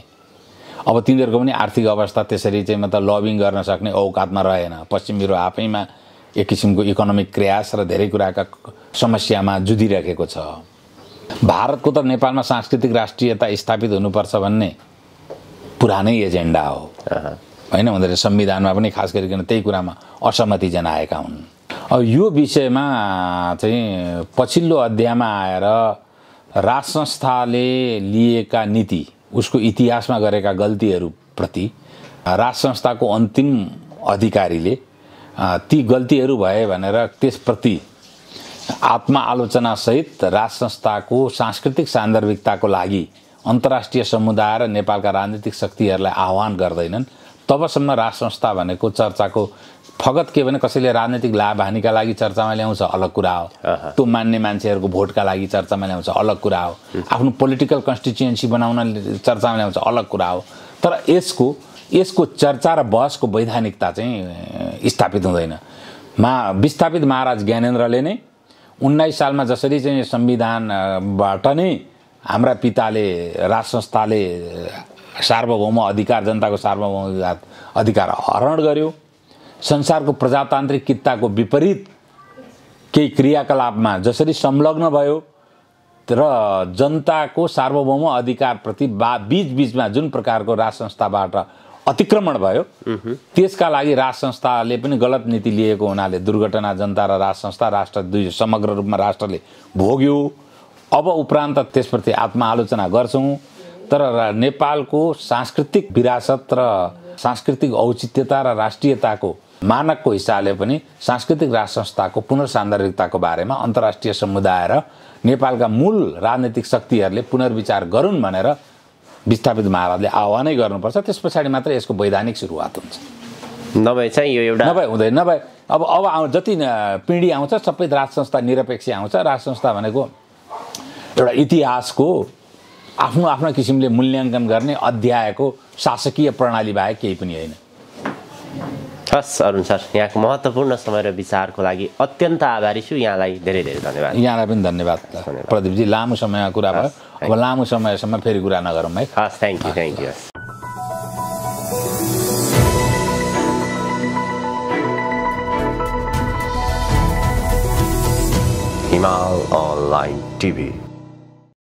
अब तिनीहरूको पनि आर्थिक अवस्था त्यसरी चाहिँ मतलब लबिङ गर्न सक्ने औकातमा रहेन। पश्चिम युरोप आफैमा एक किसिमको इकोनोमिक क्र्यास र धेरै कुराका समस्यामा जुधिरहेको छ। भारतको त नेपालमा सांस्कृतिक राष्ट्रियता स्थापित हुनुपर्छ भन्ने पुरानै एजेन्डा हो होइन। उनीहरूले संविधानमा पनि खास गरिकन त्यही कुरामा असहमति जनाएका हुन्। अब यो विषयमा चाहिँ पछिल्लो अध्यायमा आएर राज संस्थाले लिएका नीति, उसको इतिहासमा गरेका गल्तीहरूप्रति राज संस्थाको अन्तिम अधिकारीले ती गल्तीहरू भए भनेर त्यसप्रति आत्मआलोचनासहित राज संस्थाको सांस्कृतिक सान्दर्भिकताको लागि अन्तर्राष्ट्रिय समुदाय र नेपालका राजनीतिक शक्तिहरूलाई आह्वान गर्दैनन् तबसम्म राज संस्था भनेको चर्चाको फगत के भने कसैले राजनीतिक लाभ हानिका लागि चर्चामा ल्याउँछ अलग कुरा हो, त्यो मान्ने मान्छेहरूको भोटका लागि चर्चामा ल्याउँछ अलग कुरा हो, आफ्नो पोलिटिकल कन्स्टिट्युएन्सी बनाउन चर्चामा ल्याउँछ अलग कुरा हो। तर यसको चर्चा र बहसको वैधानिकता चाहिँ स्थापित हुँदैन। विस्थापित महाराज ज्ञानेन्द्रले नै 19 सालमा जसरी चाहिँ संविधानबाट नै हाम्रा पिताले राज संस्थाले सार्वभौम अधिकार, जनताको सार्वभौम अधिकार हरण गर्यो, संसारको प्रजातान्त्रिकताको विपरीत केही क्रियाकलापमा जसरी संलग्न भयो र जनताको सार्वभौम अधिकारप्रति बीचमा जुन प्रकारको राज संस्थाबाट अतिक्रमण भयो, त्यसका लागि राज संस्थाले पनि गलत नीति लिएको हुनाले दुर्घटना जनता र राज संस्था, राष्ट्र दुई समग्र रूपमा राष्ट्रले भोग्यो। अब उपरान्त त्यसप्रति आत्मआलोचना गर्छौँ। तर नेपालको सांस्कृतिक विरासत र सांस्कृतिक औचित्यता र राष्ट्रियताको मानकको हिसाबले पनि सांस्कृतिक राज संस्थाको पुनर्सान्दर्भिकताको बारेमा अन्तर्राष्ट्रिय समुदाय र नेपालका मूल राजनीतिक शक्तिहरूले पुनर्विचार गरून् भनेर विस्थापित महाराजले आह्वानै गर्नुपर्छ। त्यस पछाडि मात्र यसको वैधानिक सुरुवात हुन्छ। नभए चाहिँ यो एउटा हुँदैन। नभए अब जति पिँढी आउँछ सबै राज संस्था निरपेक्ष आउँछ। राज संस्था भनेको एउटा इतिहासको आफ्नो किसिमले मूल्याङ्कन गर्ने अध्यायको शासकीय प्रणाली बाहेक केही पनि होइन। हस् अरुण सर, यहाँको महत्त्वपूर्ण समय र विचारको लागि अत्यन्त आभारी छु। यहाँलाई धेरै धेरै धन्यवाद। यहाँलाई पनि धन्यवाद प्रदीपजी। लामो समयमा कुरा भयो, अब लामो समयसम्म फेरि कुरा नगरौँ है। हस्, थ्याङ्क यू। हिमाल अनलाइन टिभी।